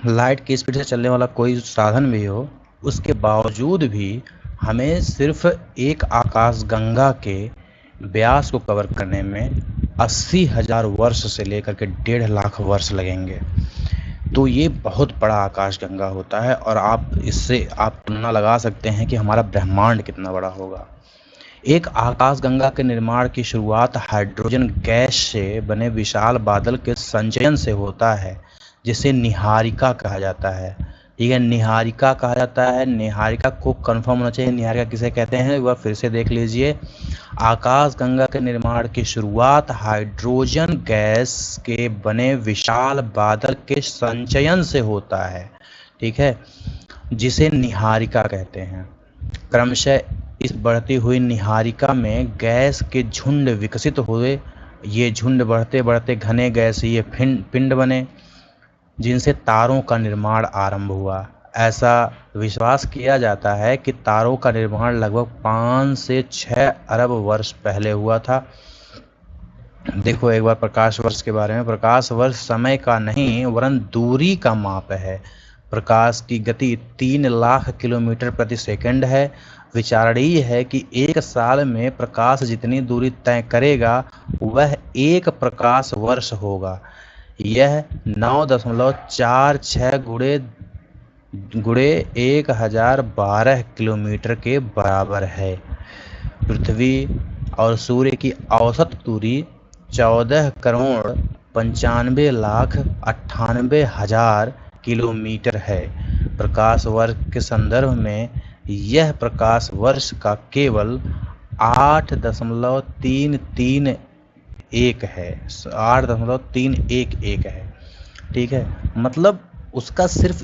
Light की speed से चलने वाला कोई साधन भी हो, उसके बावजूद भी हमें सिर्फ एक आकाशगंगा के व्यास को कवर करने में 80,000 वर्ष से लेकर के 1.5 लाख वर्ष लगेंगे। तो ये बहुत बड़ा आकाशगंगा होता है और आप इससे आप तुलना लगा सकते हैं कि हमारा ब्रह्मांड कितना बड़ा होगा। एक आकाशगंगा के निर्माण की शुरुआत हाइड्रोजन गैस से बने विशाल बादल के संचयन से होता है, जिसे निहारिका कहा जाता है। ठीक है, निहारिका कहा जाता है। निहारिका को कंफर्म होना चाहिए, निहारिका किसे कहते हैं वह फिर से देख लीजिए। आकाशगंगा के निर्माण की शुरुआत हाइड्रोजन गैस के बने विशाल बादल के संचयन से होता है। ठीक है, जिसे निहारिका कहते हैं। क्रमशः इस बढ़ती हुई निहारिका में गैस के झुंड विकसित हुए। ये झुंड बढ़ते बढ़ते घने गैसीय पिंड बने, जिनसे तारों का निर्माण आरंभ हुआ। ऐसा विश्वास किया जाता है कि तारों का निर्माण लगभग 5 से 6 अरब वर्ष पहले हुआ था। देखो एक बार प्रकाश वर्ष के बारे में। प्रकाश वर्ष समय का नहीं वरन दूरी का माप है। प्रकाश की गति 3 लाख किलोमीटर प्रति सेकंड है। विचारणीय है कि एक साल में प्रकाश जितनी दूरी तय करेगा वह 1 प्रकाश वर्ष होगा। यह 9.46 गुणे 1012 किलोमीटर के बराबर है। पृथ्वी और सूर्य की औसत दूरी 14,95,98,000 किलोमीटर है। प्रकाश वर्ष के संदर्भ में यह प्रकाश वर्ष का केवल 8.331 है। 8.311 है। ठीक है, मतलब उसका सिर्फ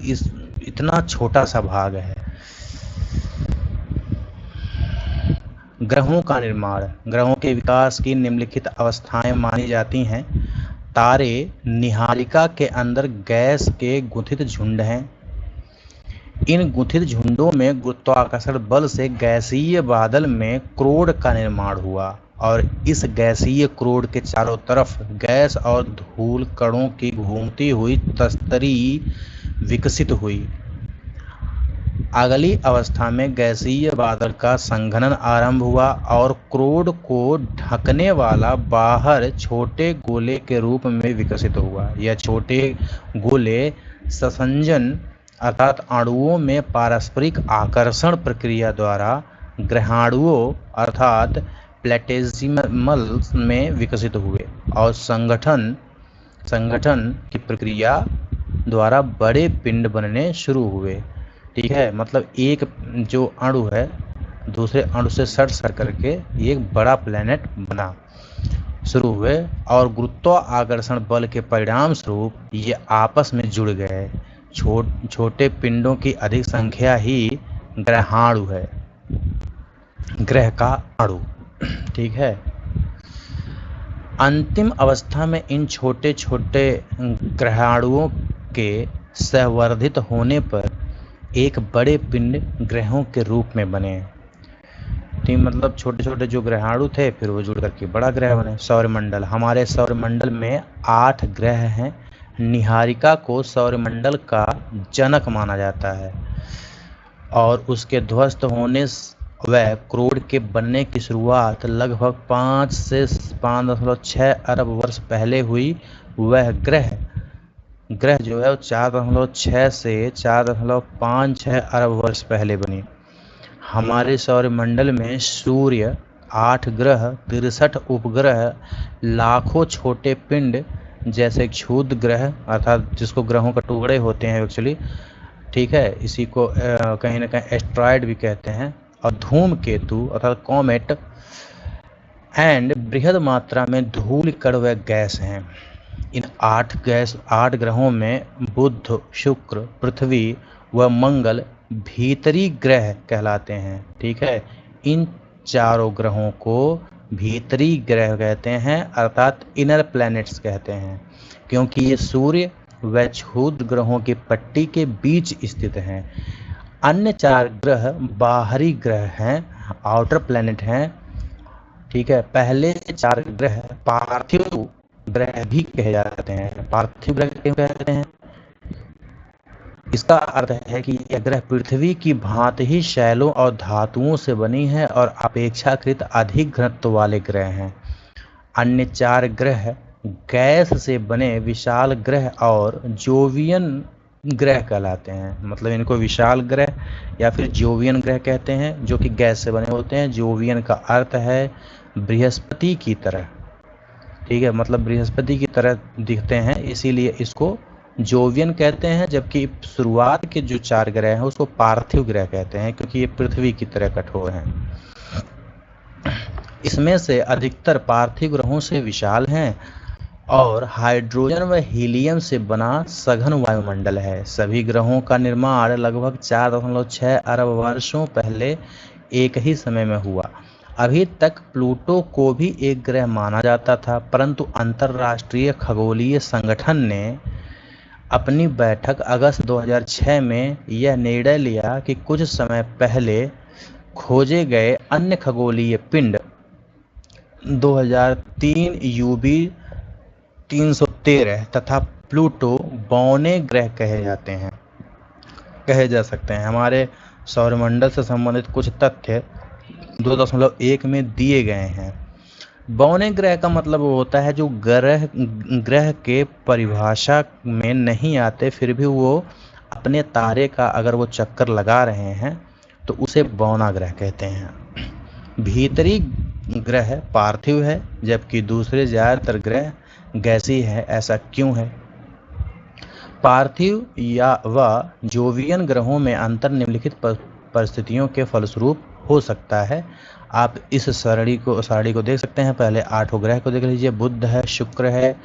इतना छोटा सा भाग है। ग्रहों का निर्माण। ग्रहों के विकास की निम्नलिखित अवस्थाएं मानी जाती हैं। तारे निहारिका के अंदर गैस के गुंथित झुंड हैं। इन गुंथित झुंडों में गुरुत्वाकर्षण बल से गैसीय बादल में क्रोड का निर्माण हुआ और इस गैसीय क्रोड के चारों तरफ गैस और धूल कणों की घूमती हुई तस्तरी विकसित हुई। अगली अवस्था में गैसीय बादल का संघनन आरंभ हुआ और क्रोड को ढकने वाला बाहर छोटे गोले के रूप में विकसित हुआ। यह छोटे गोले संसंजन अर्थात अणुओं में पारस्परिक आकर्षण प्रक्रिया द्वारा ग्रहाणुओं अर्थात प्लेटेजिमल्स में विकसित हुए और संगठन की प्रक्रिया द्वारा बड़े पिंड बनने शुरू हुए। ठीक है, मतलब एक जो अणु है दूसरे अणु से सट करके एक बड़ा प्लेनेट बना शुरू हुए और गुरुत्वाकर्षण बल के परिणाम स्वरूप ये आपस में जुड़ गए। छोटे पिंडों की अधिक संख्या ही ग्रहाणु है, ग्रह का अणु। ठीक है, अंतिम अवस्था में इन छोटे छोटे ग्रहाणुओं के संवर्धित होने पर एक बड़े पिंड ग्रहों के रूप में बने। ठीक, मतलब छोटे छोटे जो ग्रहाणु थे फिर वो जुड़ करके बड़ा ग्रह बने। सौरमंडल। हमारे सौरमंडल में 8 ग्रह हैं। निहारिका को सौरमंडल का जनक माना जाता है और उसके ध्वस्त होने व क्रोड के बनने की शुरुआत लगभग 5 से 5.6 अरब वर्ष पहले हुई। वह ग्रह जो है वो 4.6 से 4.56 अरब वर्ष पहले बनी। हमारे सौरमंडल में सूर्य, 8 ग्रह, 63 उपग्रह, लाखों छोटे पिंड जैसे क्षुद्र ग्रह अर्थात जिसको ग्रहों का टुकड़े होते हैं एक्चुअली। ठीक है, इसी को कहीं ना कहीं एस्ट्रॉयड भी कहते हैं। और धूमकेतु अर्थात कॉमेट एंड बृहद मात्रा में धूल कण व गैस हैं। इन 8 ग्रहों में बुध, शुक्र, पृथ्वी व मंगल भीतरी ग्रह कहलाते हैं। ठीक है, इन चारों ग्रहों को भीतरी ग्रह कहते हैं अर्थात इनर प्लैनेट्स कहते हैं, क्योंकि ये सूर्य व क्षुद्र ग्रहों की पट्टी के बीच स्थित हैं। अन्य 4 ग्रह बाहरी ग्रह हैं, आउटर प्लैनेट हैं। ठीक है, पहले 4 ग्रह पार्थिव ग्रह भी कहे जाते हैं। पार्थिव ग्रह क्यों कहते हैं? इसका अर्थ है कि यह ग्रह पृथ्वी की भांति ही शैलों और धातुओं से बनी है और अपेक्षाकृत अधिक घनत्व वाले ग्रह हैं। अन्य 4 ग्रह गैस से बने विशाल ग्रह और जोवियन ग्रह कहलाते हैं। मतलब इनको विशाल ग्रह या फिर जोवियन ग्रह कहते हैं, जो कि गैस से बने होते हैं। जोवियन का अर्थ है बृहस्पति की तरह, ठीक है, मतलब बृहस्पति की तरह दिखते हैं, इसीलिए इसको जोवियन कहते हैं। जबकि शुरुआत के जो 4 ग्रह हैं उसको पार्थिव ग्रह कहते हैं, क्योंकि ये पृथ्वी की तरह कठोर हैं। इसमें से अधिकतर पार्थिव ग्रहों से विशाल हैं और हाइड्रोजन व हीलियम से बना सघन वायुमंडल है। सभी ग्रहों का निर्माण लगभग 4.6 अरब वर्षों पहले एक ही समय में हुआ। अभी तक प्लूटो को भी एक ग्रह माना जाता था, परंतु अंतर्राष्ट्रीय खगोलीय संगठन ने अपनी बैठक अगस्त 2006 में यह निर्णय लिया कि कुछ समय पहले खोजे गए अन्य खगोलीय पिंड 2003 यूबी 313 तथा प्लूटो बौने ग्रह कहे जा सकते हैं। हमारे सौरमंडल से संबंधित कुछ तथ्य 2.1 में दिए गए हैं। बौने ग्रह का मतलब वो होता है जो ग्रह के परिभाषा में नहीं आते, फिर भी वो अपने तारे का अगर वो चक्कर लगा रहे हैं तो उसे बौना ग्रह कहते हैं। भीतरी ग्रह पार्थिव है, जबकि दूसरे ज़्यादातर ग्रह गैसीय है। ऐसा क्यों है? पार्थिव या व जोवियन ग्रहों में अंतर निम्नलिखित परिस्थितियों के फलस्वरूप हो सकता है। आप इस सारणी को देख सकते हैं। पहले 8 ग्रह को देख लीजिए। बुध है, शुक्र है,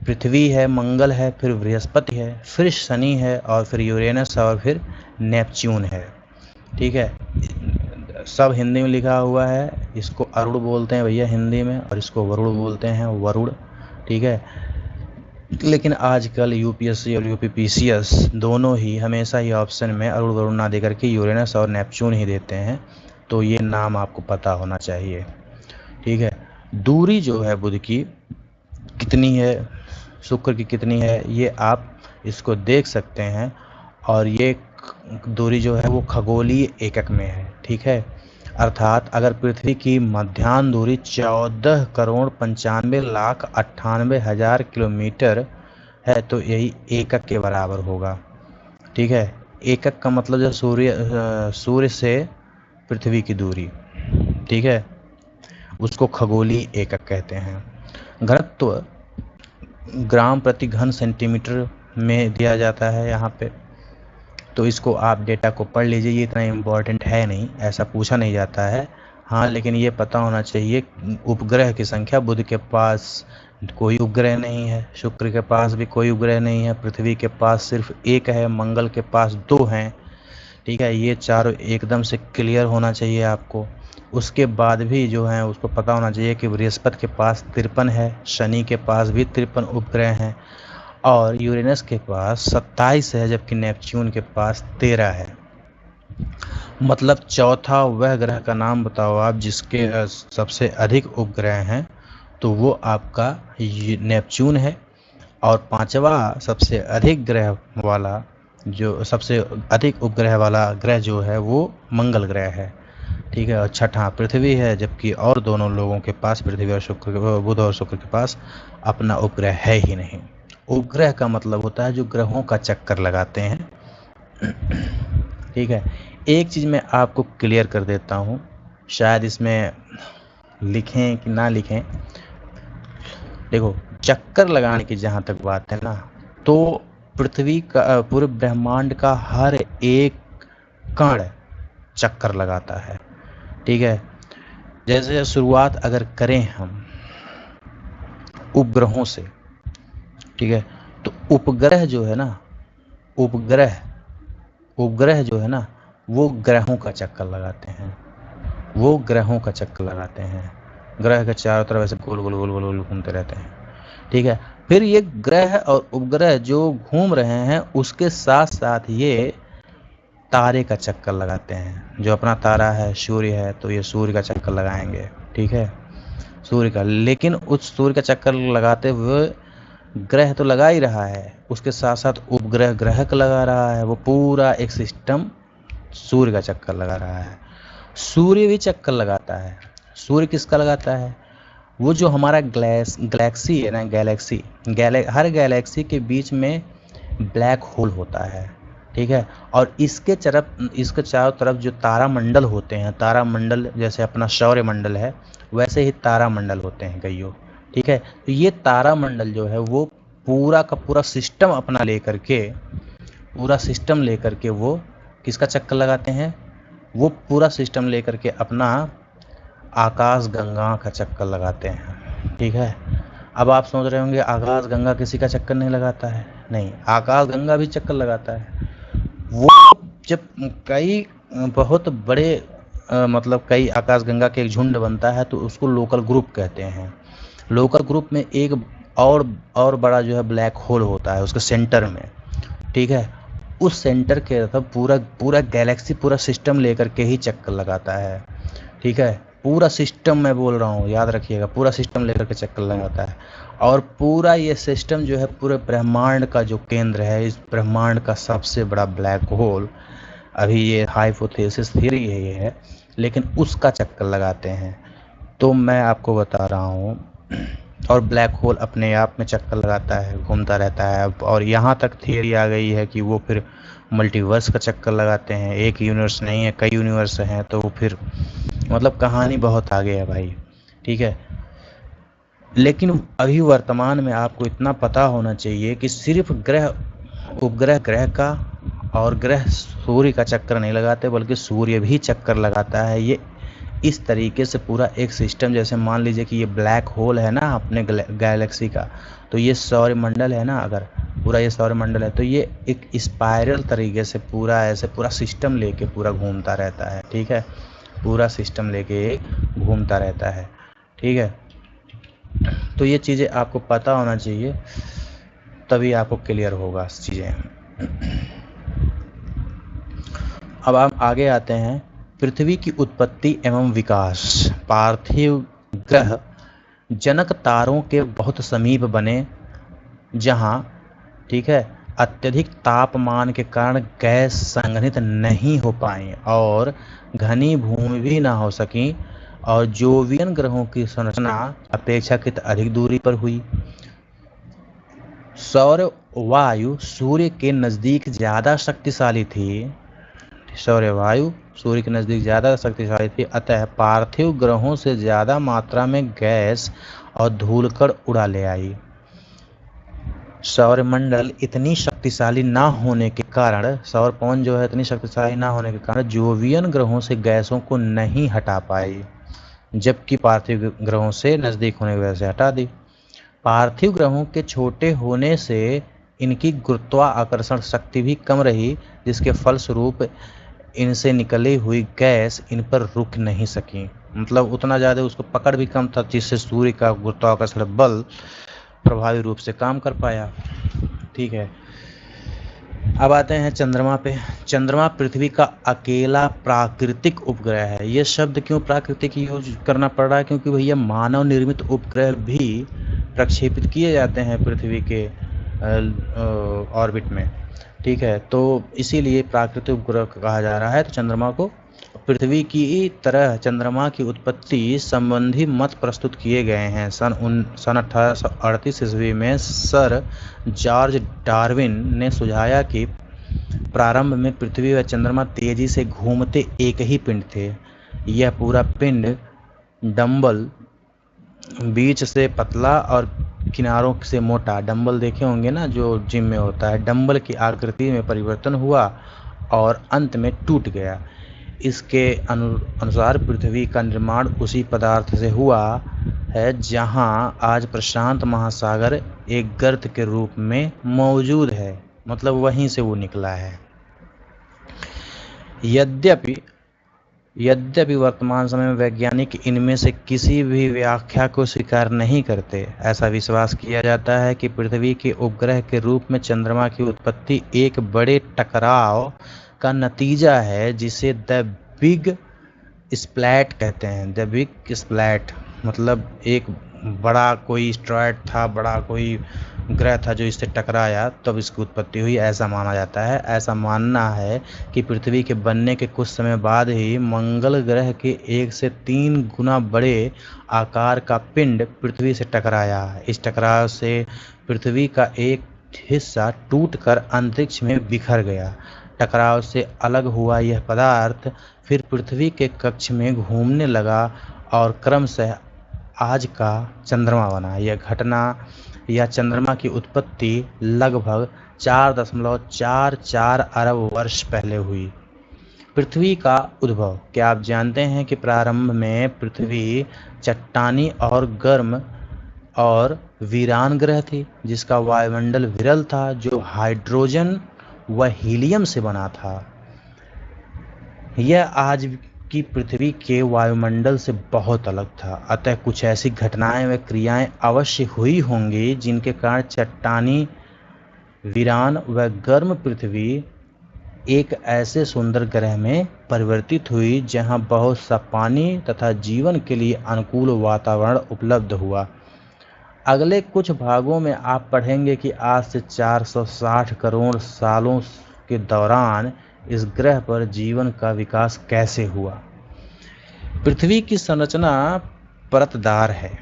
पृथ्वी है, मंगल है, फिर बृहस्पति है, फिर शनि है, और फिर यूरेनस और फिर नेपच्यून है। ठीक है, सब हिंदी में लिखा हुआ है। इसको अरुण बोलते हैं भैया हिंदी में, और इसको वरुण बोलते हैं, वरुण। ठीक है, लेकिन आजकल यूपीएससी और यूपीपीसीएस दोनों ही हमेशा ही ऑप्शन में अरुण वरुण ना देकर के यूरेनस और नेपच्यून ही देते हैं, तो ये नाम आपको पता होना चाहिए। ठीक है, दूरी जो है बुध की कितनी है, शुक्र की कितनी है, ये आप इसको देख सकते हैं, और ये दूरी जो है वो खगोलीय एकक में है। ठीक है, अर्थात अगर पृथ्वी की मध्याह्न दूरी 14,95,98,000 किलोमीटर है तो यही एकक के बराबर होगा। ठीक है, एकक का मतलब जो सूर्य से पृथ्वी की दूरी, ठीक है, उसको खगोलीय एकक कहते हैं। घनत्व ग्राम प्रति घन सेंटीमीटर में दिया जाता है यहाँ पे, तो इसको आप डेटा को पढ़ लीजिए। ये इतना इम्पोर्टेंट है नहीं, ऐसा पूछा नहीं जाता है। हाँ, लेकिन ये पता होना चाहिए उपग्रह की संख्या। बुध के पास कोई उपग्रह नहीं है, शुक्र के पास भी कोई उपग्रह नहीं है, पृथ्वी के पास सिर्फ एक है, मंगल के पास 2 हैं। ठीक है, ये चारों एकदम से क्लियर होना चाहिए आपको। उसके बाद भी जो है उसको पता होना चाहिए कि बृहस्पति के पास 53 है, शनि के पास भी 53 उपग्रह हैं, और यूरेनस के पास 27 है, जबकि नेपच्यून के पास 13 है। मतलब चौथा वह ग्रह का नाम बताओ आप जिसके सबसे अधिक उपग्रह हैं, तो वो आपका नेपच्यून है। और 5वां सबसे अधिक उपग्रह वाला ग्रह जो है वो मंगल ग्रह है। ठीक है, और 6वां पृथ्वी है, जबकि और दोनों लोगों के पास, पृथ्वी और बुध और शुक्र के पास अपना उपग्रह है ही नहीं। उपग्रह का मतलब होता है जो ग्रहों का चक्कर लगाते हैं। ठीक है, एक चीज़ मैं आपको क्लियर कर देता हूँ, शायद इसमें लिखें कि ना लिखें। देखो, चक्कर लगाने की जहाँ तक बात है ना, तो पृथ्वी का, पूरे ब्रह्मांड का हर एक कण चक्कर लगाता है। ठीक है, जैसे शुरुआत अगर करें हम उपग्रहों से, ठीक है, तो उपग्रह जो है ना, उपग्रह जो है ना, वो ग्रहों का चक्कर लगाते हैं। वो ग्रहों का चक्कर लगाते हैं, ग्रह के चारों तरफ ऐसे गोल गोल गोल गोल गोल घूमते रहते हैं। ठीक है, फिर ये ग्रह और उपग्रह जो घूम रहे हैं उसके साथ साथ ये तारे का चक्कर लगाते हैं। जो अपना तारा है सूर्य है, तो ये सूर्य का चक्कर लगाएंगे। ठीक है, सूर्य का, लेकिन उस सूर्य का चक्कर लगाते हुए ग्रह तो लगा ही रहा है, उसके साथ साथ उपग्रह ग्रहक लगा रहा है। वो पूरा एक सिस्टम सूर्य का चक्कर लगा रहा है। सूर्य भी चक्कर लगाता है। सूर्य किसका लगाता है? वो जो हमारा गैलेक्सी है ना, हर गैलेक्सी के बीच में ब्लैक होल होता है, ठीक है। और इसके चारों तरफ जो तारामंडल होते हैं, तारामंडल जैसे अपना सौर मंडल है वैसे ही तारामंडल होते हैं कईयों, ठीक है। तो ये तारामंडल जो है वो पूरा का पूरा सिस्टम अपना लेकर के वो किसका चक्कर लगाते हैं? वो पूरा सिस्टम लेकर के अपना आकाश गंगा का चक्कर लगाते हैं, ठीक है। अब आप सोच रहे होंगे आकाश गंगा किसी का चक्कर नहीं लगाता है। नहीं, आकाश गंगा भी चक्कर लगाता है। वो जब बहुत बड़े मतलब कई आकाश गंगा के एक झुंड बनता है तो उसको लोकल ग्रुप कहते हैं। लोकल ग्रुप में एक और बड़ा जो है ब्लैक होल होता है उसके सेंटर में, ठीक है। उस सेंटर के तरफ पूरा गैलेक्सी पूरा सिस्टम लेकर के ही चक्कर लगाता है, ठीक है। पूरा सिस्टम मैं बोल रहा हूँ, याद रखिएगा, पूरा सिस्टम लेकर के चक्कर लगाता है। और पूरा ये सिस्टम जो है पूरे ब्रह्मांड का जो केंद्र है, इस ब्रह्मांड का सबसे बड़ा ब्लैक होल, अभी ये हाइपोथेसिस थ्योरी है ये है, लेकिन उसका चक्कर लगाते हैं। तो मैं आपको बता रहा हूँ, और ब्लैक होल अपने आप में चक्कर लगाता है, घूमता रहता है। और यहाँ तक थियरी आ गई है कि वो फिर मल्टीवर्स का चक्कर लगाते हैं। एक यूनिवर्स नहीं है, कई यूनिवर्स हैं, तो फिर मतलब कहानी बहुत आगे है भाई, ठीक है। लेकिन अभी वर्तमान में आपको इतना पता होना चाहिए कि सिर्फ उपग्रह ग्रह का और ग्रह सूर्य का चक्कर नहीं लगाते, बल्कि सूर्य भी चक्कर लगाता है। ये इस तरीके से पूरा एक सिस्टम, जैसे मान लीजिए कि ये ब्लैक होल है ना अपने गैलेक्सी का, तो ये सौरमंडल है ना, अगर पूरा ये सौरमंडल है तो ये एक स्पाइरल तरीके से पूरा सिस्टम लेके पूरा घूमता रहता है, ठीक है। पूरा सिस्टम लेके घूमता रहता है, ठीक है। तो ये चीज़ें आपको पता होना चाहिए, तभी आपको क्लियर होगा चीज़ें। अब आप आगे आते हैं, पृथ्वी की उत्पत्ति एवं विकास। पार्थिव ग्रह जनक तारों के बहुत समीप बने, जहां, ठीक है, अत्यधिक तापमान के कारण गैस संघनित नहीं हो पाई और घनी भूमि भी ना हो सकी, और जोवियन ग्रहों की संरचना अपेक्षाकृत अधिक दूरी पर हुई। सौर वायु सूर्य के नज़दीक ज़्यादा शक्तिशाली थी। सौर वायु सूर्य के नज़दीक ज़्यादा शक्तिशाली थी, अतः पार्थिव ग्रहों से ज़्यादा मात्रा में गैस और धूलकण उड़ा ले आई। सौरमंडल इतनी शक्तिशाली ना होने के कारण, सौरपवन जो है इतनी शक्तिशाली ना होने के कारण जोवियन ग्रहों से गैसों को नहीं हटा पाई, जबकि पार्थिव ग्रहों से नज़दीक होने की वजह से हटा दी। पार्थिव ग्रहों के छोटे होने से इनकी गुरुत्वाकर्षण शक्ति भी कम रही, जिसके फलस्वरूप इनसे निकली हुई गैस इन पर रुक नहीं सकी। मतलब उतना ज़्यादा उसको पकड़ भी कम था, जिससे सूर्य का गुरुत्वाकर्षण बल प्रभावी रूप से काम कर पाया, ठीक है। अब आते हैं चंद्रमा पे। चंद्रमा पृथ्वी का अकेला प्राकृतिक उपग्रह है। ये शब्द क्यों प्राकृतिक यूज करना पड़ रहा है? क्योंकि भैया मानव निर्मित उपग्रह भी प्रक्षेपित किए जाते हैं पृथ्वी के ऑर्बिट में, ठीक है। तो इसीलिए प्राकृतिक उपग्रह कहा जा रहा है। तो चंद्रमा को पृथ्वी की तरह चंद्रमा की उत्पत्ति संबंधी मत प्रस्तुत किए गए हैं। सन 1838 ईस्वी में सर जॉर्ज डार्विन ने सुझाया कि प्रारंभ में पृथ्वी व चंद्रमा तेजी से घूमते एक ही पिंड थे। यह पूरा पिंड डंबल, बीच से पतला और किनारों से मोटा, डंबल देखे होंगे ना जो जिम में होता है, डंबल की आकृति में परिवर्तन हुआ और अंत में टूट गया। इसके अनुसार पृथ्वी का निर्माण उसी पदार्थ से हुआ है जहां आज प्रशांत महासागर एक गर्त के रूप में मौजूद है। मतलब वहीं से वो निकला है। यद्यपि वर्तमान समय में वैज्ञानिक इनमें से किसी भी व्याख्या को स्वीकार नहीं करते। ऐसा विश्वास किया जाता है कि पृथ्वी के उपग्रह के रूप में चंद्रमा की उत्पत्ति एक बड़े टकराव का नतीजा है, जिसे द बिग स्प्लैट कहते हैं। द बिग स्प्लैट मतलब एक बड़ा कोई एस्टेरॉयड था, बड़ा कोई ग्रह था जो इससे टकराया तब इसकी उत्पत्ति हुई, ऐसा माना जाता है। ऐसा मानना है कि पृथ्वी के बनने के कुछ समय बाद ही मंगल ग्रह के 1 से 3 गुना बड़े आकार का पिंड पृथ्वी से टकराया। इस टकराव से पृथ्वी का एक हिस्सा टूटकर अंतरिक्ष में बिखर गया। टकराव से अलग हुआ यह पदार्थ फिर पृथ्वी के कक्ष में घूमने लगा और क्रमशः आज का चंद्रमा बना। यह घटना या चंद्रमा की उत्पत्ति लगभग 4.44 अरब वर्ष पहले हुई। पृथ्वी का उद्भव। क्या आप जानते हैं कि प्रारंभ में पृथ्वी चट्टानी और गर्म और वीरान ग्रह थी, जिसका वायुमंडल विरल था, जो हाइड्रोजन व हीलियम से बना था। यह आज की पृथ्वी के वायुमंडल से बहुत अलग था। अतः कुछ ऐसी घटनाएं व क्रियाएं अवश्य हुई होंगी जिनके कारण चट्टानी, वीरान व गर्म पृथ्वी एक ऐसे सुंदर ग्रह में परिवर्तित हुई जहां बहुत सा पानी तथा जीवन के लिए अनुकूल वातावरण उपलब्ध हुआ। अगले कुछ भागों में आप पढ़ेंगे कि आज से 460 करोड़ सालों के दौरान इस ग्रह पर जीवन का विकास कैसे हुआ। पृथ्वी की संरचना परतदार है।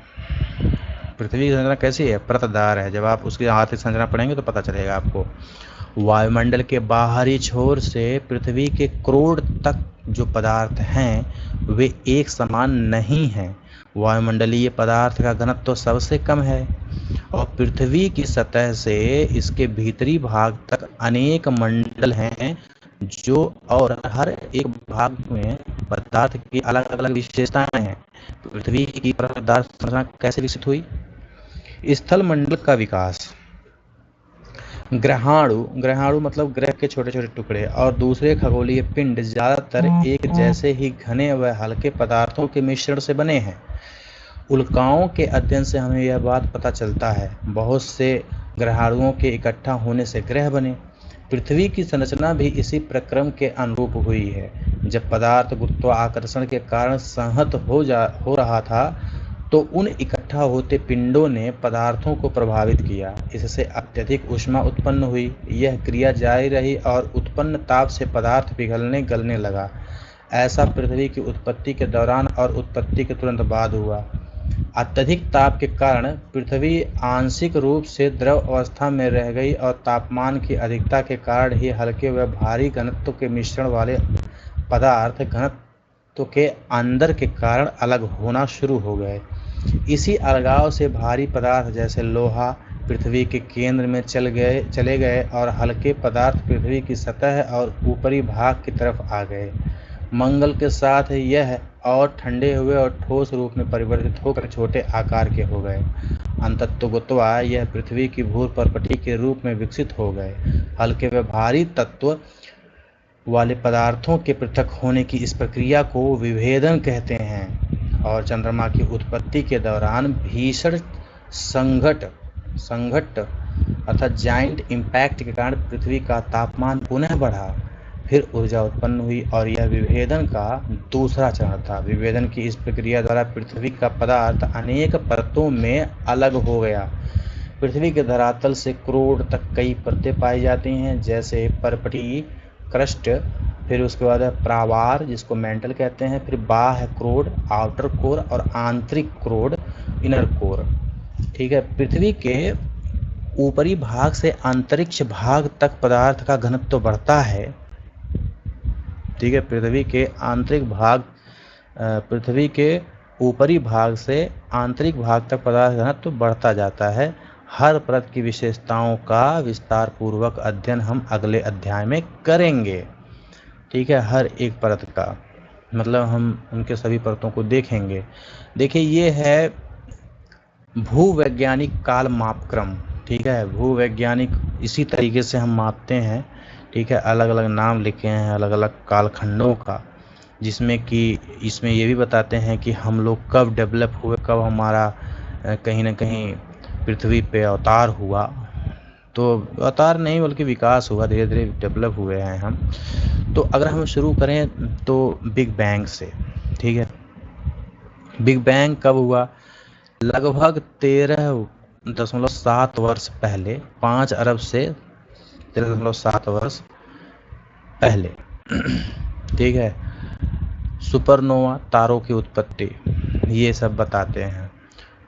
पृथ्वी की संरचना कैसी है? परतदार है। जब आप उसकी आर्थिक संरचना पढ़ेंगे तो पता चलेगा आपको। वायुमंडल के बाहरी छोर से पृथ्वी के क्रोड तक जो पदार्थ हैं वे एक समान नहीं हैं। वायुमंडलीय पदार्थ का घनत्व तो सबसे कम है और पृथ्वी की सतह से इसके भीतरी भाग तक अनेक मंडल हैं जो और हर एक भाग में पदार्थ की अलग अलग विशेषताएं हैं। पृथ्वी की पदार्थ संरचना कैसे विकसित हुई? स्थल मंडल का विकास। ग्रहाणु मतलब ग्रह के छोटे छोटे टुकड़े और दूसरे खगोलीय पिंड ज्यादातर एक जैसे ही घने व हल्के पदार्थों के मिश्रण से बने हैं। उल्काओं के अध्ययन से हमें यह बात पता चलता है। बहुत से ग्रहाणुओं के इकट्ठा होने से ग्रह बने। पृथ्वी की संरचना भी इसी प्रक्रम के अनुरूप हुई है। जब पदार्थ गुरुत्वाकर्षण के कारण संहत हो रहा था तो उन इकट्ठा होते पिंडों ने पदार्थों को प्रभावित किया। इससे अत्यधिक ऊष्मा उत्पन्न हुई। यह क्रिया जारी रही और उत्पन्न ताप से पदार्थ पिघलने गलने लगा। ऐसा पृथ्वी की उत्पत्ति के दौरान और उत्पत्ति के तुरंत बाद हुआ। अत्यधिक ताप के कारण पृथ्वी आंशिक रूप से द्रव अवस्था में रह गई और तापमान की अधिकता के कारण ही हल्के व भारी घनत्व के मिश्रण वाले पदार्थ घनत्व के अंदर के कारण अलग होना शुरू हो गए। इसी अलगाव से भारी पदार्थ जैसे लोहा पृथ्वी के केंद्र में चले गए और हल्के पदार्थ पृथ्वी की सतह और ऊपरी भाग की तरफ आ गए। मंगल के साथ यह और ठंडे हुए और ठोस रूप में परिवर्तित होकर छोटे आकार के हो गए। अंततोगत्वा यह पृथ्वी की भूर परपटी के रूप में विकसित हो गए। हल्के व भारी तत्व वाले पदार्थों के पृथक होने की इस प्रक्रिया को विभेदन कहते हैं। और चंद्रमा की उत्पत्ति के दौरान भीषण संघट्ट अर्थात जाइंट इम्पैक्ट के कारण पृथ्वी का तापमान पुनः बढ़ा। फिर ऊर्जा उत्पन्न हुई और यह विभेदन का दूसरा चरण था। विभेदन की इस प्रक्रिया द्वारा पृथ्वी का पदार्थ अनेक परतों में अलग हो गया। पृथ्वी के धरातल से क्रोड तक कई परतें पाई जाती हैं, जैसे परपटी, क्रस्ट, फिर उसके बाद है प्रावार जिसको मेंटल कहते हैं, फिर बाह्य क्रोड, आउटर कोर और आंतरिक क्रोड, इनर कोर। ठीक है। पृथ्वी के ऊपरी भाग से अंतरिक्ष भाग तक पदार्थ का घनत्व बढ़ता है। ठीक है। पृथ्वी के ऊपरी भाग से आंतरिक भाग तक पदार्थ घनत्व बढ़ता जाता है। हर परत की विशेषताओं का विस्तार पूर्वक अध्ययन हम अगले अध्याय में करेंगे। ठीक है। हर एक परत का मतलब हम उनके सभी परतों को देखेंगे। देखिए ये है भूवैज्ञानिक काल मापक्रम। ठीक है। भूवैज्ञानिक इसी तरीके से हम मापते हैं। ठीक है। अलग अलग नाम लिखे हैं अलग अलग कालखंडों का, जिसमें कि इसमें ये भी बताते हैं कि हम लोग कब डेवलप हुए, कब हमारा कहीं ना कहीं पृथ्वी पे अवतार हुआ। तो अवतार नहीं बल्कि विकास हुआ, धीरे धीरे डेवलप हुए हैं हम। तो अगर हम शुरू करें तो बिग बैंग से। ठीक है। बिग बैंग कब हुआ? लगभग 13.7 वर्ष पहले, 5 अरब से 13.7 वर्ष पहले ठीक है, सुपरनोवा तारों की उत्पत्ति, ये सब बताते हैं।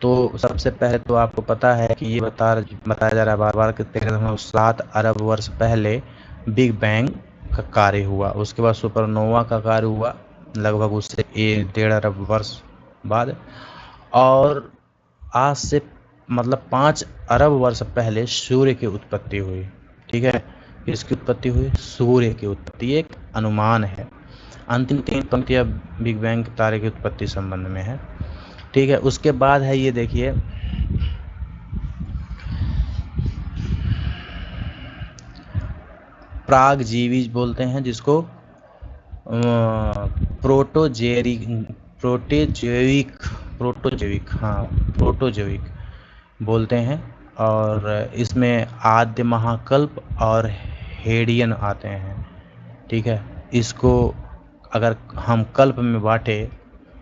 तो सबसे पहले तो आपको पता है कि ये बताया जा रहा है बार बार कि 13.7 अरब वर्ष पहले बिग बैंग का कार्य हुआ। उसके बाद सुपरनोवा का कार्य हुआ लगभग उससे 1.5 अरब वर्ष बाद, और आज से मतलब 5 अरब वर्ष पहले सूर्य की उत्पत्ति हुई। ठीक है, किसकी उत्पत्ति हुई? सूर्य की उत्पत्ति, एक अनुमान है। अंतिम 3 पंक्तियां बिग बैंग तारे की उत्पत्ति संबंध में है। ठीक है, उसके बाद है ये देखिए, प्रागजीवी बोलते हैं जिसको प्रोटोजोइक बोलते हैं, और इसमें आद्य महाकल्प और हेडियन आते हैं। ठीक है, इसको अगर हम कल्प में बांटें,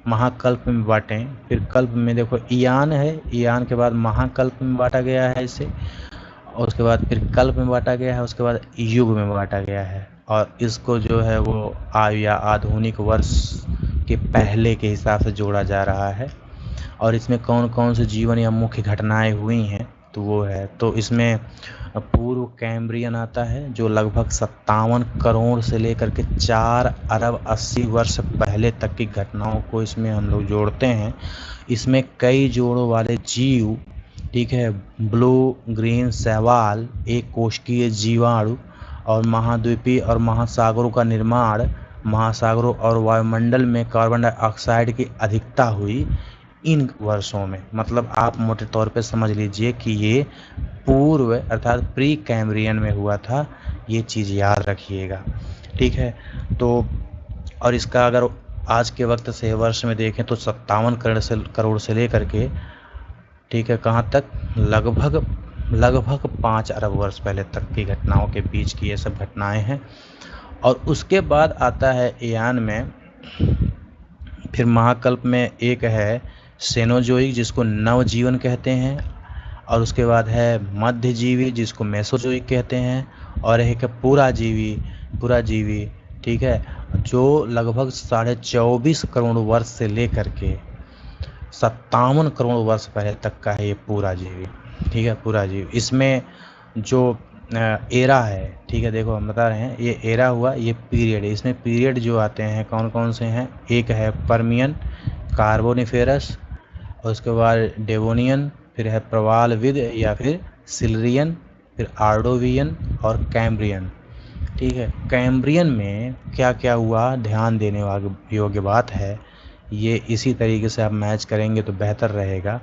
महाकल्प में बांटें, फिर कल्प में देखो ईयान है, ईयान के बाद महाकल्प में बांटा गया है इसे, और उसके बाद फिर कल्प में बांटा गया है, उसके बाद युग में बांटा गया है, और इसको जो है वो आयु या आधुनिक वर्ष के पहले के हिसाब से जोड़ा जा रहा है। और इसमें कौन कौन से जीवन या मुख्य घटनाएं हुई हैं तो वो है, तो इसमें पूर्व कैम्ब्रियन आता है जो लगभग 57 करोड़ से लेकर के 4 अरब 80 वर्ष पहले तक की घटनाओं को इसमें हम लोग जोड़ते हैं। इसमें कई जोड़ों वाले जीव, ठीक है, ब्लू ग्रीन शैवाल, एक कोशिकीय जीवाणु, और महाद्वीपीय और महासागरों का निर्माण, महासागरों और वायुमंडल में कार्बन डाइऑक्साइड की अधिकता हुई इन वर्षों में। मतलब आप मोटे तौर पे समझ लीजिए कि ये पूर्व अर्थात प्री कैम्ब्रियन में हुआ था, ये चीज़ याद रखिएगा। ठीक है, तो और इसका अगर आज के वक्त से वर्ष में देखें तो 57 करोड़ से लेकर के, ठीक है, कहाँ तक, लगभग 5 अरब वर्ष पहले तक की घटनाओं के बीच की ये सब घटनाएं हैं। और उसके बाद आता है ईयान में, फिर महाकल्प में एक है सेनोजोइक जिसको नवजीवन कहते हैं, और उसके बाद है मध्यजीवी जिसको मेसोजोइक कहते हैं, और एक है पुराजीवी, ठीक है, जो लगभग 24.5 करोड़ वर्ष से लेकर के 57 करोड़ वर्ष पहले तक का है ये पुराजीवी। ठीक है, पुराजीवी, इसमें जो एरा है, ठीक है, देखो हम बता रहे हैं ये एरा हुआ, ये पीरियड है। इसमें पीरियड जो आते हैं कौन कौन से हैं, एक है पर्मियन, कार्बोनिफेरस, और उसके बाद डेवोनियन, फिर है प्रवालविद या फिर सिल्रियन, फिर आर्डोवियन और कैम्ब्रियन। ठीक है, कैम्ब्रियन में क्या क्या हुआ ध्यान देने वाली योग्य बात है, ये इसी तरीके से आप मैच करेंगे तो बेहतर रहेगा।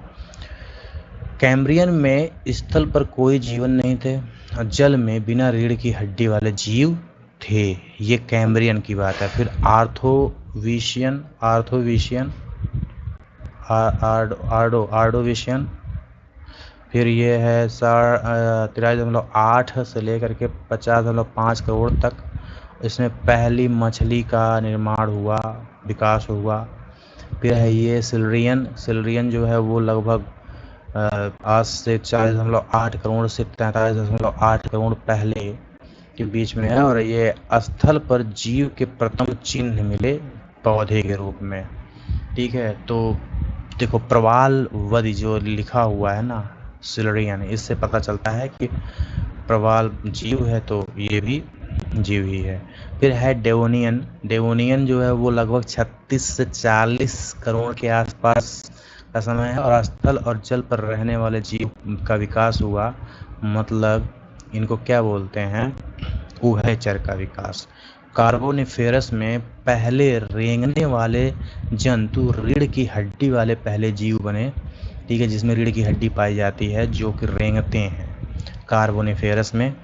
कैम्ब्रियन में स्थल पर कोई जीवन नहीं थे, जल में बिना रीढ़ की हड्डी वाले जीव थे, ये कैम्ब्रियन की बात है। फिर आर्डोविशियन, फिर ये है 83.8 से लेकर के 50.5 करोड़ तक, इसमें पहली मछली का निर्माण हुआ, विकास हुआ। फिर है ये सिल्रियन जो है वो लगभग आज से 40.8 करोड़ से 43.8 करोड़ पहले के बीच में है, और ये स्थल पर जीव के प्रथम चिन्ह मिले पौधे के रूप में। ठीक है, तो देखो प्रवालवधि जो लिखा हुआ है ना सिल्रियन, इससे पता चलता है कि प्रवाल जीव है, तो ये भी जीव ही है। फिर है डेवोनियन जो है वो लगभग 36 से 40 करोड़ के आसपास का समय है, और स्थल और जल पर रहने वाले जीव का विकास हुआ, मतलब इनको क्या बोलते हैं, उभयचर का विकास। कार्बोनिफेरस में पहले रेंगने वाले जंतु रीढ़ की हड्डी वाले पहले जीव बने, ठीक है, जिसमें रीढ़ की हड्डी पाई जाती है जो कि रेंगते हैं कार्बोनिफेरस में।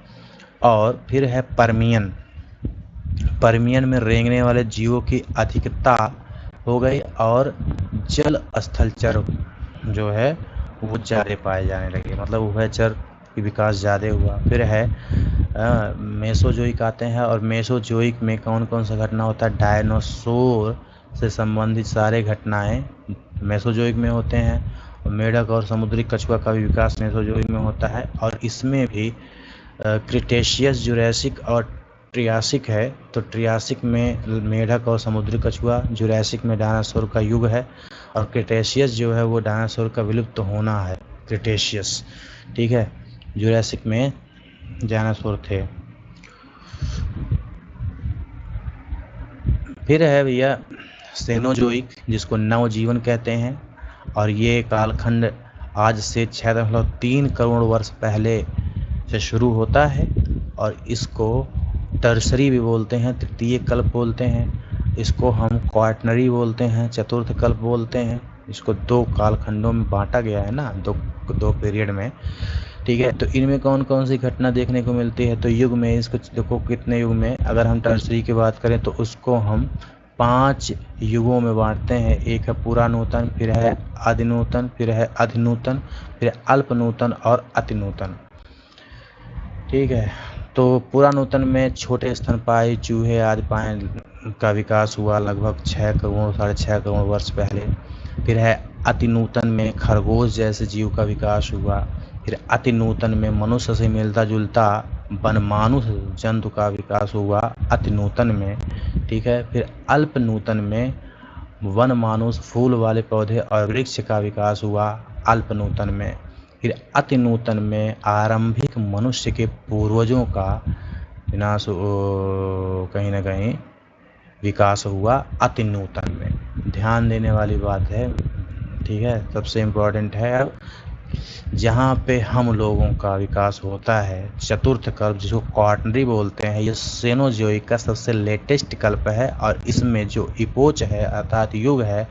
और फिर है पर्मियन में रेंगने वाले जीवों की अधिकता हो गई, और जल स्थलचर जो है वो ज़्यादा पाए जाने लगे, मतलब उभयचर की विकास ज़्यादा हुआ। फिर है मेसोजोइक आते हैं, और मेसोजोइक में कौन कौन सा घटना होता है, डायनासोर से संबंधित सारे घटनाएं मेसोजोइक में होते हैं। मेढक और समुद्री कछुआ का भी विकास मेसोजोइक में होता है, और इसमें भी क्रिटेशियस, जुरैसिक और ट्रियासिक है। तो ट्रियासिक में मेढक और समुद्री कछुआ, जुरैसिक में डायनासोर का युग है, और क्रिटेशियस जो है वो डायनासोर का विलुप्त होना है, क्रिटेशियस। ठीक है, जुरैसिक में डायनासोर थे। फिर है भैया सेनोजोइक, जिसको नवजीवन कहते हैं, और ये कालखंड आज से 6.3 करोड़ वर्ष पहले से शुरू होता है, और इसको टर्सरी भी बोलते हैं, तृतीय कल्प बोलते हैं, इसको हम क्वाटनरी बोलते हैं, चतुर्थ कल्प बोलते हैं। इसको 2 कालखंडों में बांटा गया है ना, दो पीरियड में। ठीक है, तो इनमें कौन कौन सी घटना देखने को मिलती है? तो युग में इसको देखो कितने युग में, अगर हम टर्सरी की बात करें तो उसको हम 5 युगों में बांटते हैं। एक है पुरानूतन, फिर है आदिनूतन, फिर है अधिनूतन, फिर अल्पनूतन और अतिनूतन। ठीक है, तो पुरानूतन में छोटे स्तनपायी चूहे आदि पानी का विकास हुआ लगभग 6 करोड़ 6.5 करोड़ वर्ष पहले। फिर है अतिनूतन में खरगोश जैसे जीव का विकास हुआ। फिर अतिनूतन में मनुष्य से मिलता जुलता वनमानुष जंतु का विकास हुआ अतिनूतन में। ठीक है, फिर अल्पनूतन में वनमानुष फूल वाले पौधे और वृक्ष का विकास हुआ अल्पनूतन में। फिर अतिनूतन में आरंभिक मनुष्य के पूर्वजों का विनाश कहीं ना कहीं विकास हुआ अतिनूतन में। ध्यान देने वाली बात है। ठीक है, सबसे इम्पोर्टेंट है अब जहाँ पे हम लोगों का विकास होता है चतुर्थ कल्प, जिसको क्वाटनरी बोलते हैं, ये सेनोजोइक का सबसे लेटेस्ट कल्प है, और इसमें जो इपोच है अर्थात युग है,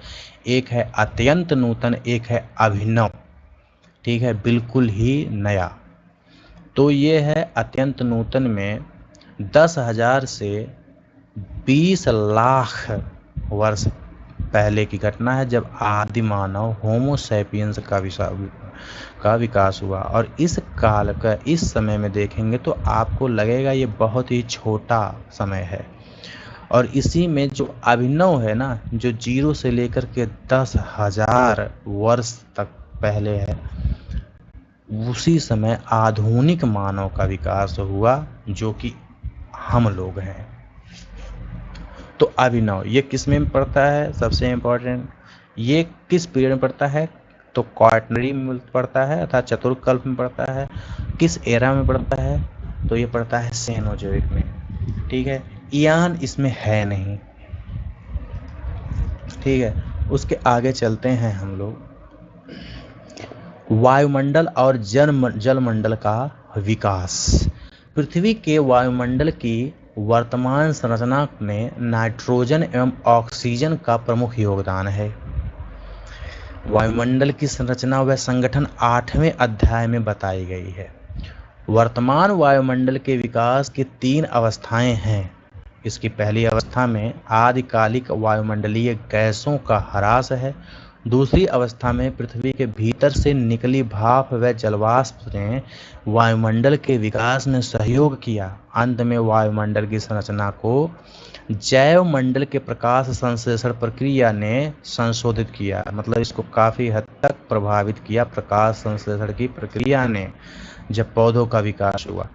एक है अत्यंत नूतन, एक है अभिनव। ठीक है, बिल्कुल ही नया। तो ये है अत्यंत नूतन में 10,000 से 20 लाख वर्ष पहले की घटना है, जब आदि मानव होमो सैपियंस का विकास हुआ। और इस काल का इस समय में देखेंगे तो आपको लगेगा ये बहुत ही छोटा समय है, और इसी में जो अभिनव है ना, जो 0 से लेकर के 10,000 वर्ष तक पहले है, उसी समय आधुनिक मानव का विकास हुआ, जो कि हम लोग हैं। तो अभिनव ये किस में पड़ता है? सबसे इम्पोर्टेंट, ये किस पीरियड में पड़ता है? तो क्वाटनरी में पड़ता है अर्थात चतुर्थ कल्प में पड़ता है। किस एरा में पड़ता है? तो ये पड़ता है सेनोजोइक में। ठीक है, इयान इसमें है नहीं। ठीक है, उसके आगे चलते हैं हम लोग। वायुमंडल और जलमंडल का विकास। पृथ्वी के वायुमंडल की वर्तमान संरचना में नाइट्रोजन एवं ऑक्सीजन का प्रमुख योगदान है। वायुमंडल की संरचना व संगठन 8वें अध्याय में बताई गई है। वर्तमान वायुमंडल के विकास की 3 अवस्थाएं हैं। इसकी पहली अवस्था में आदिकालिक वायुमंडलीय गैसों का ह्रास है। दूसरी अवस्था में पृथ्वी के भीतर से निकली भाप व जलवाष्प ने वायुमंडल के विकास में सहयोग किया। अंत में वायुमंडल की संरचना को जैव मंडल के प्रकाश संश्लेषण प्रक्रिया ने संशोधित किया, मतलब इसको काफ़ी हद तक प्रभावित किया प्रकाश संश्लेषण की प्रक्रिया ने, जब पौधों का विकास हुआ।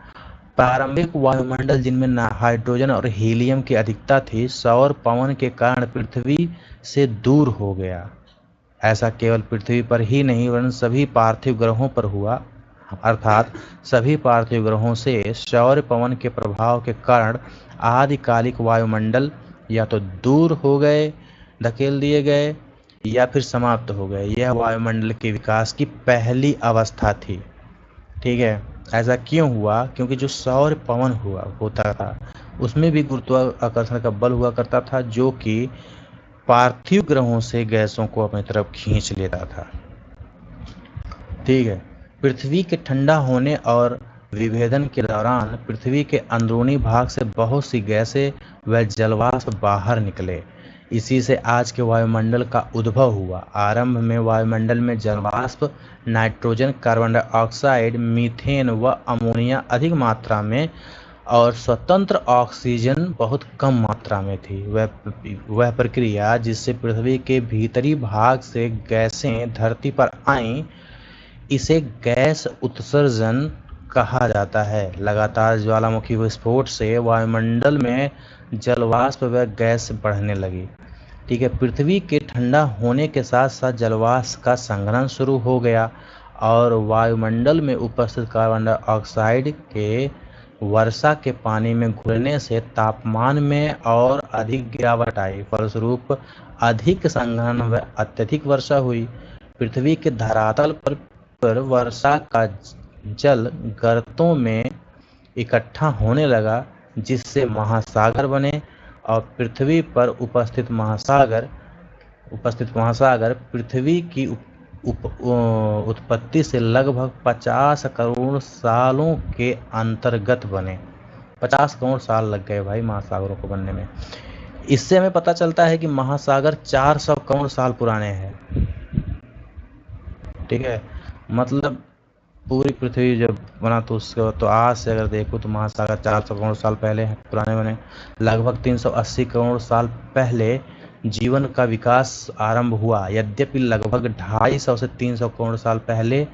प्रारंभिक वायुमंडल जिनमें हाइड्रोजन और हीलियम की अधिकता थी, सौर पवन के कारण पृथ्वी से दूर हो गया। ऐसा केवल पृथ्वी पर ही नहीं वरन सभी पार्थिव ग्रहों पर हुआ, अर्थात सभी पार्थिव ग्रहों से सौर पवन के प्रभाव के कारण आदिकालिक वायुमंडल या तो दूर हो गए, धकेल दिए गए, या फिर समाप्त हो गए। यह वायुमंडल के विकास की पहली अवस्था थी। ठीक है, ऐसा क्यों हुआ? क्योंकि जो सौर पवन होता था उसमें भी गुरुत्वाकर्षण का बल हुआ करता था, जो कि पार्थिव ग्रहों से गैसों को अपनी तरफ खींच लेता था। ठीक है, पृथ्वी के ठंडा होने और विभेदन के दौरान पृथ्वी के अंदरूनी भाग से बहुत सी गैसें व जलवाष्प बाहर निकले। इसी से आज के वायुमंडल का उद्भव हुआ। आरंभ में वायुमंडल में जलवाष्प, नाइट्रोजन, कार्बन डाइऑक्साइड, मीथेन व अमोनिया अधिक मात्रा में और स्वतंत्र ऑक्सीजन बहुत कम मात्रा में थी। वह प्रक्रिया जिससे पृथ्वी के भीतरी भाग से गैसें धरती पर आईं, इसे गैस उत्सर्जन कहा जाता है। लगातार ज्वालामुखी विस्फोट से वायुमंडल में जलवाष्प व गैस बढ़ने लगी। ठीक है, पृथ्वी के ठंडा होने के साथ साथ जलवाष्प का संघनन शुरू हो गया और वायुमंडल में उपस्थित कार्बन डाइऑक्साइड के वर्षा के पानी में घुलने से तापमान में और अधिक गिरावट आई। फलस्वरूप अधिक संघनन व अत्यधिक वर्षा हुई। पृथ्वी के धरातल पर वर्षा का जल गर्तों में इकट्ठा होने लगा, जिससे महासागर बने और पृथ्वी पर उपस्थित महासागर पृथ्वी की उत्पत्ति से लगभग 50 करोड़ सालों के अंतर्गत बने। 50 करोड़ साल लग गए भाई महासागरों को बनने में। इससे हमें पता चलता है कि महासागर 400 करोड़ साल पुराने हैं। ठीक है, मतलब पूरी पृथ्वी जब बना तो उसके तो आज से अगर देखो तो महासागर 400 करोड़ साल पहले पुराने बने। लगभग 380 करोड़ साल पहले जीवन का विकास आरंभ हुआ। यद्यपि लगभग 250 से 300 करोड़ साल पहले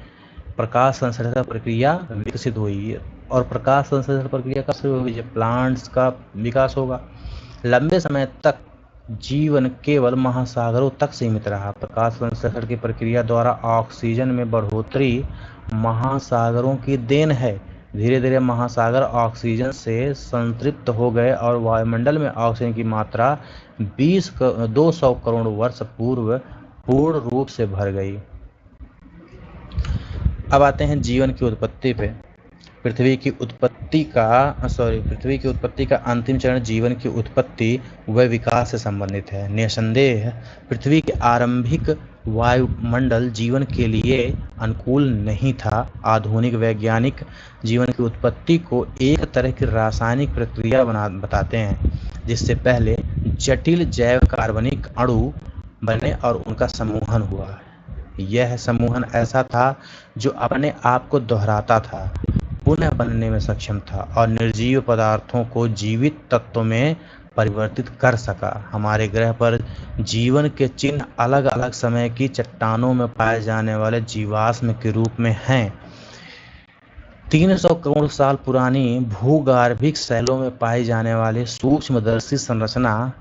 प्रकाश संश्लेषण प्रक्रिया विकसित हुई। और प्रकाश संश्लेषण प्रक्रिया कब शुरू हुई? जब प्लांट्स का विकास होगा। लंबे समय तक जीवन केवल महासागरों तक सीमित रहा। प्रकाश संश्लेषण की प्रक्रिया द्वारा ऑक्सीजन में बढ़ोतरी महासागरों की देन है। धीरे धीरे महासागर ऑक्सीजन से संतृप्त हो गए और वायुमंडल में ऑक्सीजन की मात्रा 200 करोड़ वर्ष पूर्व पूर्ण रूप से भर गई। अब आते हैं जीवन की उत्पत्ति पे। पृथ्वी की उत्पत्ति का अंतिम चरण जीवन की उत्पत्ति व विकास से संबंधित है। निसंदेह पृथ्वी के आरंभिक वायुमंडल जीवन के लिए अनुकूल नहीं था। आधुनिक वैज्ञानिक जीवन की उत्पत्ति को एक तरह की रासायनिक प्रक्रिया बताते हैं, जिससे पहले जटिल जैव कार्बनिक अणु बने और उनका समूहन हुआ। यह समूहन ऐसा था जो अपने आप को दोहराता था, पुनः बनने में सक्षम था और निर्जीव पदार्थों को जीवित तत्वों में परिवर्तित कर सका। हमारे ग्रह पर जीवन के चिन्ह अलग अलग समय की चट्टानों में पाए जाने वाले जीवाश्म के रूप में हैं। 300 करोड़ साल पुरानी भूगर्भिक शैलों में पाई जाने वाली सूक्ष्मदर्शी संरचना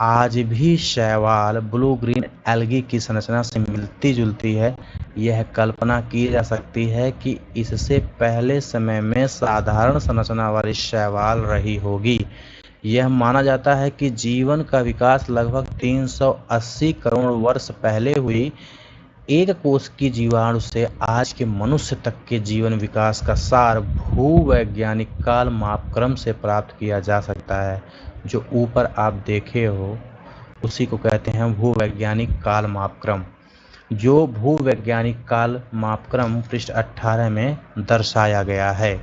आज भी शैवाल ब्लू ग्रीन एल्गी की संरचना से मिलती जुलती है। यह कल्पना की जा सकती है कि इससे पहले समय में साधारण संरचना वाली शैवाल रही होगी। यह माना जाता है कि जीवन का विकास लगभग 380 करोड़ वर्ष पहले हुई एक कोष की जीवाणु से आज के मनुष्य तक के जीवन विकास का सार भूवैज्ञानिक काल मापक्रम से प्राप्त किया जा सकता है। जो ऊपर आप देखे हो उसी को कहते हैं भूवैज्ञानिक काल मापक्रम। जो भूवैज्ञानिक काल मापक्रम पृष्ठ 18 में दर्शाया गया है।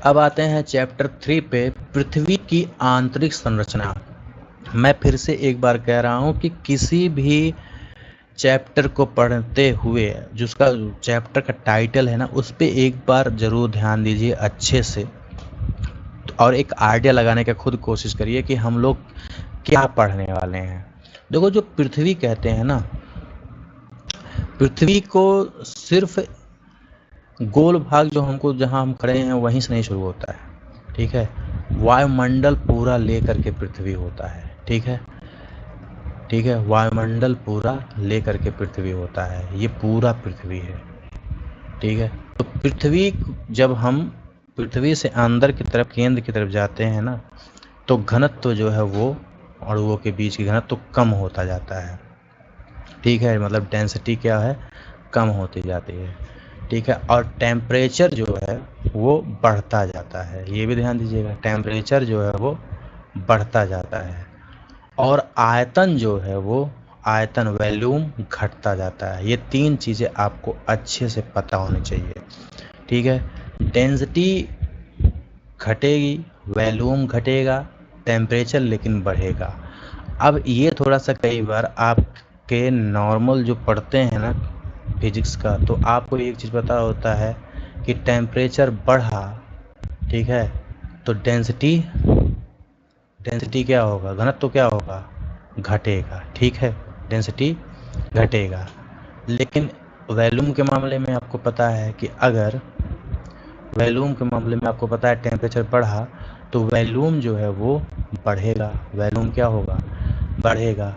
अब आते हैं चैप्टर 3 पे, पृथ्वी की आंतरिक संरचना। मैं फिर से एक बार कह रहा हूँ कि किसी भी चैप्टर को पढ़ते हुए जिसका चैप्टर का टाइटल है ना, उस पे एक बार जरूर ध्यान दीजिए अच्छे से और एक आइडिया लगाने का खुद कोशिश करिए कि हम लोग क्या पढ़ने वाले हैं। देखो, जो पृथ्वी कहते हैं ना, पृथ्वी को सिर्फ गोल भाग जो हमको जहां हम खड़े हैं वहीं से नहीं शुरू होता है। ठीक है, वायुमंडल पूरा लेकर के पृथ्वी होता है। ठीक है, वायुमंडल पूरा लेकर के पृथ्वी होता है। ये पूरा पृथ्वी है। ठीक है, तो पृथ्वी जब हम पृथ्वी से अंदर की तरफ केंद्र की तरफ जाते हैं ना, तो घनत्व जो है वो अणुओं के बीच की घनत्व कम होता जाता है। ठीक है, मतलब डेंसिटी क्या है, कम होती जाती है। ठीक है, और टेम्परेचर जो है वो बढ़ता जाता है। ये भी ध्यान दीजिएगा, टेम्परेचर जो है वो बढ़ता जाता है। और आयतन जो है वो आयतन वॉल्यूम घटता जाता है। ये तीन चीज़ें आपको अच्छे से पता होनी चाहिए। ठीक है, डेंसिटी घटेगी, वॉल्यूम घटेगा, टेम्परेचर लेकिन बढ़ेगा। अब ये थोड़ा सा कई बार आपके नॉर्मल जो पढ़ते हैं ना फिजिक्स का, तो आपको एक चीज़ पता होता है कि टेम्परेचर बढ़ा ठीक है। तो डेंसिटी क्या होगा, घनत्व तो क्या होगा, घटेगा। ठीक है, डेंसिटी घटेगा। लेकिन वॉल्यूम के मामले में आपको पता है कि अगर वॉल्यूम के मामले में आपको पता है टेम्परेचर बढ़ा तो वॉल्यूम जो है वो बढ़ेगा। वॉल्यूम क्या होगा, बढ़ेगा।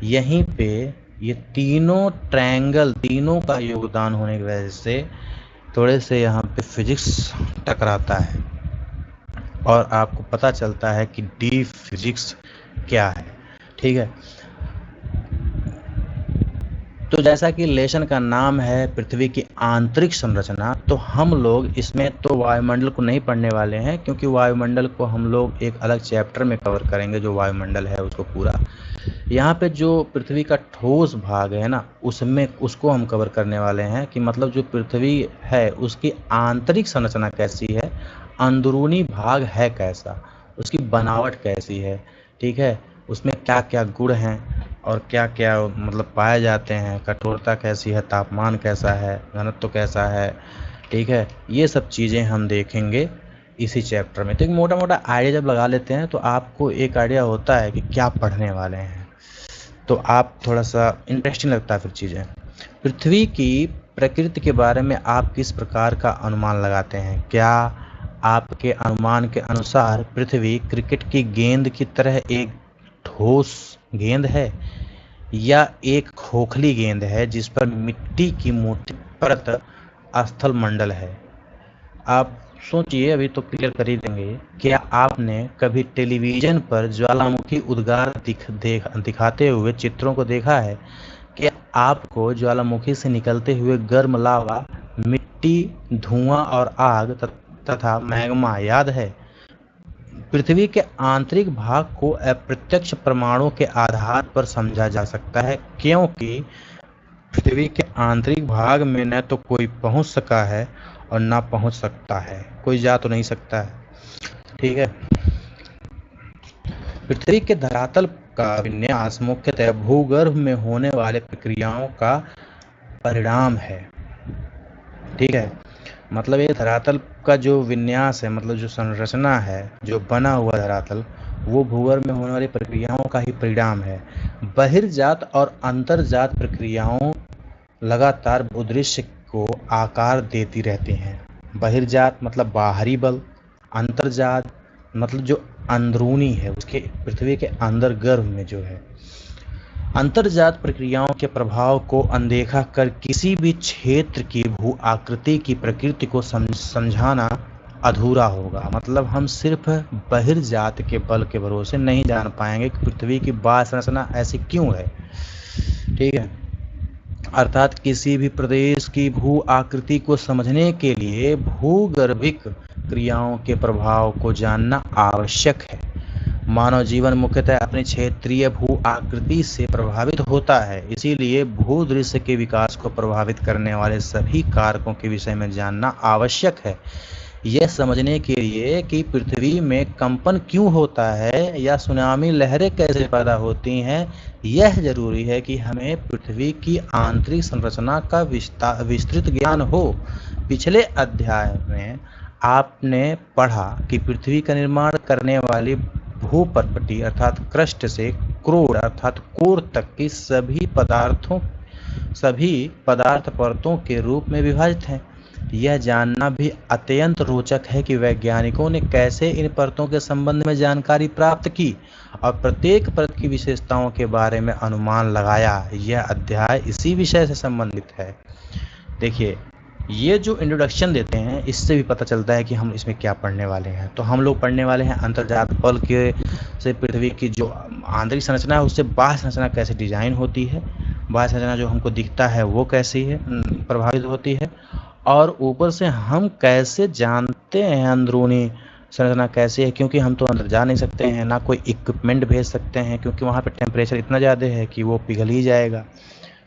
यहीं पे ये तीनों ट्रायंगल, तीनों का योगदान होने की वजह से थोड़े से यहाँ पे फिजिक्स टकराता है और आपको पता चलता है कि डीप फिजिक्स क्या है। ठीक है। तो जैसा कि लेसन का नाम है पृथ्वी की आंतरिक संरचना, तो हम लोग इसमें तो वायुमंडल को नहीं पढ़ने वाले हैं, क्योंकि वायुमंडल को हम लोग एक अलग चैप्टर में कवर करेंगे, जो वायुमंडल है उसको पूरा। यहाँ पे जो पृथ्वी का ठोस भाग है ना, उसमें उसको हम कवर करने वाले हैं कि मतलब जो पृथ्वी है उसकी आंतरिक संरचना कैसी है, अंदरूनी भाग है कैसा, उसकी बनावट कैसी है। ठीक है, उसमें क्या क्या गुण हैं और क्या क्या मतलब पाए जाते हैं, कठोरता कैसी है, तापमान कैसा है, घनत्व कैसा है। ठीक है, ये सब चीज़ें हम देखेंगे इसी चैप्टर में। तो एक मोटा मोटा आइडिया जब लगा लेते हैं तो आपको एक आइडिया होता है कि क्या पढ़ने वाले हैं, तो आप थोड़ा सा इंटरेस्टिंग लगता है फिर चीज़ें। पृथ्वी की प्रकृति के बारे में आप किस प्रकार का अनुमान लगाते हैं? क्या आपके अनुमान के अनुसार पृथ्वी क्रिकेट की गेंद की तरह एक ठोस गेंद है या एक खोखली गेंद है जिस पर मिट्टी की मोटी परत स्थल मंडल है? आप सोचिए, अभी तो क्लियर कर ही देंगे। क्या आपने कभी टेलीविज़न पर ज्वालामुखी उद्गार दिखाते हुए चित्रों को देखा है? क्या आपको ज्वालामुखी से निकलते हुए गर्म लावा, मिट्टी, धुआं और आग तथा मैग्मा याद है? पृथ्वी के आंतरिक भाग को अप्रत्यक्ष प्रमाणों के आधार पर समझा जा सकता है, क्योंकि पृथ्वी के आंतरिक भाग में न तो कोई पहुंच सका है और ना पहुंच सकता है, कोई जा तो नहीं सकता है। ठीक है। पृथ्वी के धरातल का विन्यास मुख्यतः भूगर्भ में होने वाले प्रक्रियाओं का परिणाम है। ठीक है, मतलब ये धरातल का जो विन्यास है, मतलब जो संरचना है, जो बना हुआ धरातल, वो भूगर्भ में होने वाली प्रक्रियाओं का ही परिणाम है। बहिर्जात और अंतर्जात प्रक्रियाओं लगातार भूदृश्य को आकार देती रहती हैं। बहिर्जात मतलब बाहरी बल, अंतर्जात मतलब जो अंदरूनी है, उसके पृथ्वी के अंदर गर्भ में जो है। अंतर्जात प्रक्रियाओं के प्रभाव को अनदेखा कर किसी भी क्षेत्र की भू आकृति की प्रकृति को समझाना अधूरा होगा। मतलब हम सिर्फ बहिर्जात के बल के भरोसे नहीं जान पाएंगे कि पृथ्वी की बाह्य संरचना ऐसी क्यों है। ठीक है, अर्थात किसी भी प्रदेश की भू आकृति को समझने के लिए भूगर्भिक क्रियाओं के प्रभाव को जानना आवश्यक है। मानव जीवन मुख्यतः अपने क्षेत्रीय भू आकृति से प्रभावित होता है, इसीलिए भूदृश्य के विकास को प्रभावित करने वाले सभी कारकों के विषय में जानना आवश्यक है। यह समझने के लिए कि पृथ्वी में कंपन क्यों होता है या सुनामी लहरें कैसे पैदा होती हैं, यह जरूरी है कि हमें पृथ्वी की आंतरिक संरचना का विस्तृत ज्ञान हो। पिछले अध्याय में आपने पढ़ा कि पृथ्वी का निर्माण करने वाली भूपर्पटी अर्थात क्रस्ट से क्रोड अर्थात कोर तक की सभी पदार्थ परतों के रूप में विभाजित हैं। यह जानना भी अत्यंत रोचक है कि वैज्ञानिकों ने कैसे इन परतों के संबंध में जानकारी प्राप्त की और प्रत्येक परत की विशेषताओं के बारे में अनुमान लगाया। यह अध्याय इसी विषय से संबंधित है। देखिए, ये जो इंट्रोडक्शन देते हैं इससे भी पता चलता है कि हम इसमें क्या पढ़ने वाले हैं। तो हम लोग पढ़ने वाले हैं अंतर्जात बल के से पृथ्वी की जो आंतरिक संरचना है उससे बाह्य संरचना कैसे डिजाइन होती है, बाह्य संरचना जो हमको दिखता है वो कैसी है, प्रभावित होती है, और ऊपर से हम कैसे जानते हैं अंदरूनी संरचना कैसी है, क्योंकि हम तो अंदर जा नहीं सकते हैं, ना कोई इक्विपमेंट भेज सकते हैं, क्योंकि वहाँ पे टेम्परेचर इतना ज़्यादा है कि वो पिघल ही जाएगा,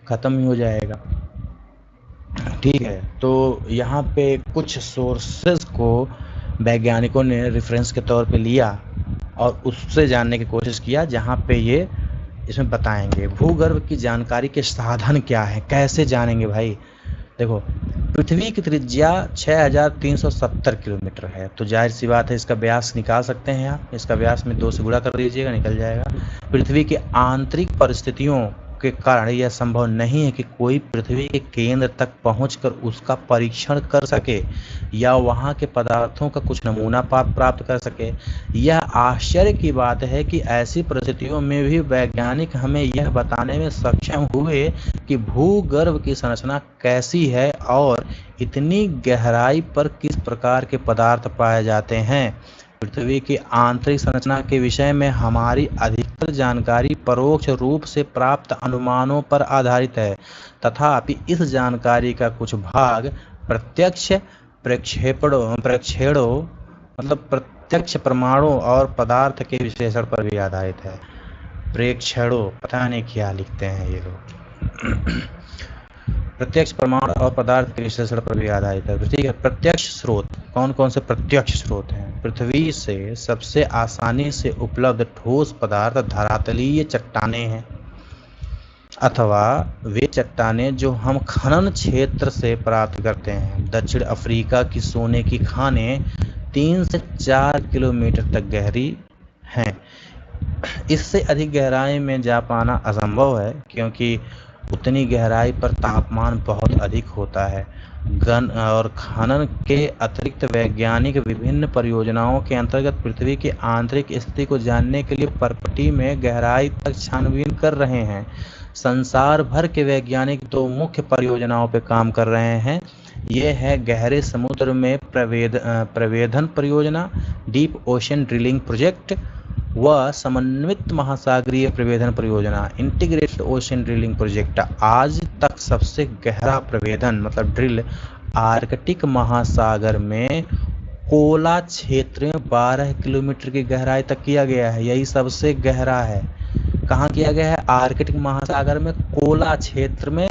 ख़त्म ही हो जाएगा। ठीक है, तो यहाँ पे कुछ सोर्सेज को वैज्ञानिकों ने रेफरेंस के तौर पे लिया और उससे जानने की कोशिश किया, जहाँ पे ये इसमें बताएंगे भूगर्भ की जानकारी के साधन क्या है, कैसे जानेंगे भाई। देखो, पृथ्वी की त्रिज्या 6370 किलोमीटर है, तो जाहिर सी बात है इसका व्यास निकाल सकते हैं आप। इसका व्यास में 2 से गुणा कर दीजिएगा, निकल जाएगा। पृथ्वी की आंतरिक परिस्थितियों के कारण यह संभव नहीं है कि कोई पृथ्वी के केंद्र तक पहुंचकर उसका परीक्षण कर सके या वहां के पदार्थों का कुछ नमूना प्राप्त कर सके। यह आश्चर्य की बात है कि ऐसी परिस्थितियों में भी वैज्ञानिक हमें यह बताने में सक्षम हुए कि भूगर्भ की संरचना कैसी है और इतनी गहराई पर किस प्रकार के पदार्थ पाए जाते हैं। पृथ्वी की आंतरिक संरचना के विषय में हमारी अधिकतर जानकारी परोक्ष रूप से प्राप्त अनुमानों पर आधारित है, तथापि इस जानकारी का कुछ भाग प्रत्यक्ष प्रेक्षेपणों मतलब प्रत्यक्ष प्रमाणों और पदार्थ के विश्लेषण पर भी आधारित है। प्रेक्षणों, पता नहीं क्या लिखते हैं ये लोग। प्रत्यक्ष प्रमाण और पदार्थ के विश्लेषण पर भी आधारित है। ठीक है, प्रत्यक्ष स्रोत कौन कौन से प्रत्यक्ष स्रोत हैं? पृथ्वी से सबसे आसानी से उपलब्ध ठोस पदार्थ धरातलीय चट्टानें हैं, अथवा वे चट्टानें जो हम खनन क्षेत्र से प्राप्त करते हैं। दक्षिण अफ्रीका की सोने की खानें 3 से 4 किलोमीटर तक गहरी हैं। इससे अधिक गहराई में जा पाना असंभव है, क्योंकि उतनी गहराई पर तापमान बहुत अधिक होता है। गन और खनन के अतिरिक्त वैज्ञानिक विभिन्न परियोजनाओं के अंतर्गत पृथ्वी की आंतरिक स्थिति को जानने के लिए परपटी में गहराई तक छानबीन कर रहे हैं। संसार भर के वैज्ञानिक 2 मुख्य परियोजनाओं पर काम कर रहे हैं। ये है गहरे समुद्र में प्रवेधन परियोजना, डीप ओशन ड्रिलिंग प्रोजेक्ट, व समन्वित महासागरीय प्रवेधन परियोजना, इंटीग्रेटेड ओशन ड्रिलिंग प्रोजेक्ट। आज तक सबसे गहरा प्रवेधन मतलब ड्रिल आर्कटिक महासागर में कोला क्षेत्र में 12 किलोमीटर की गहराई तक किया गया है। यही सबसे गहरा है। कहाँ किया गया है? आर्कटिक महासागर में कोला क्षेत्र में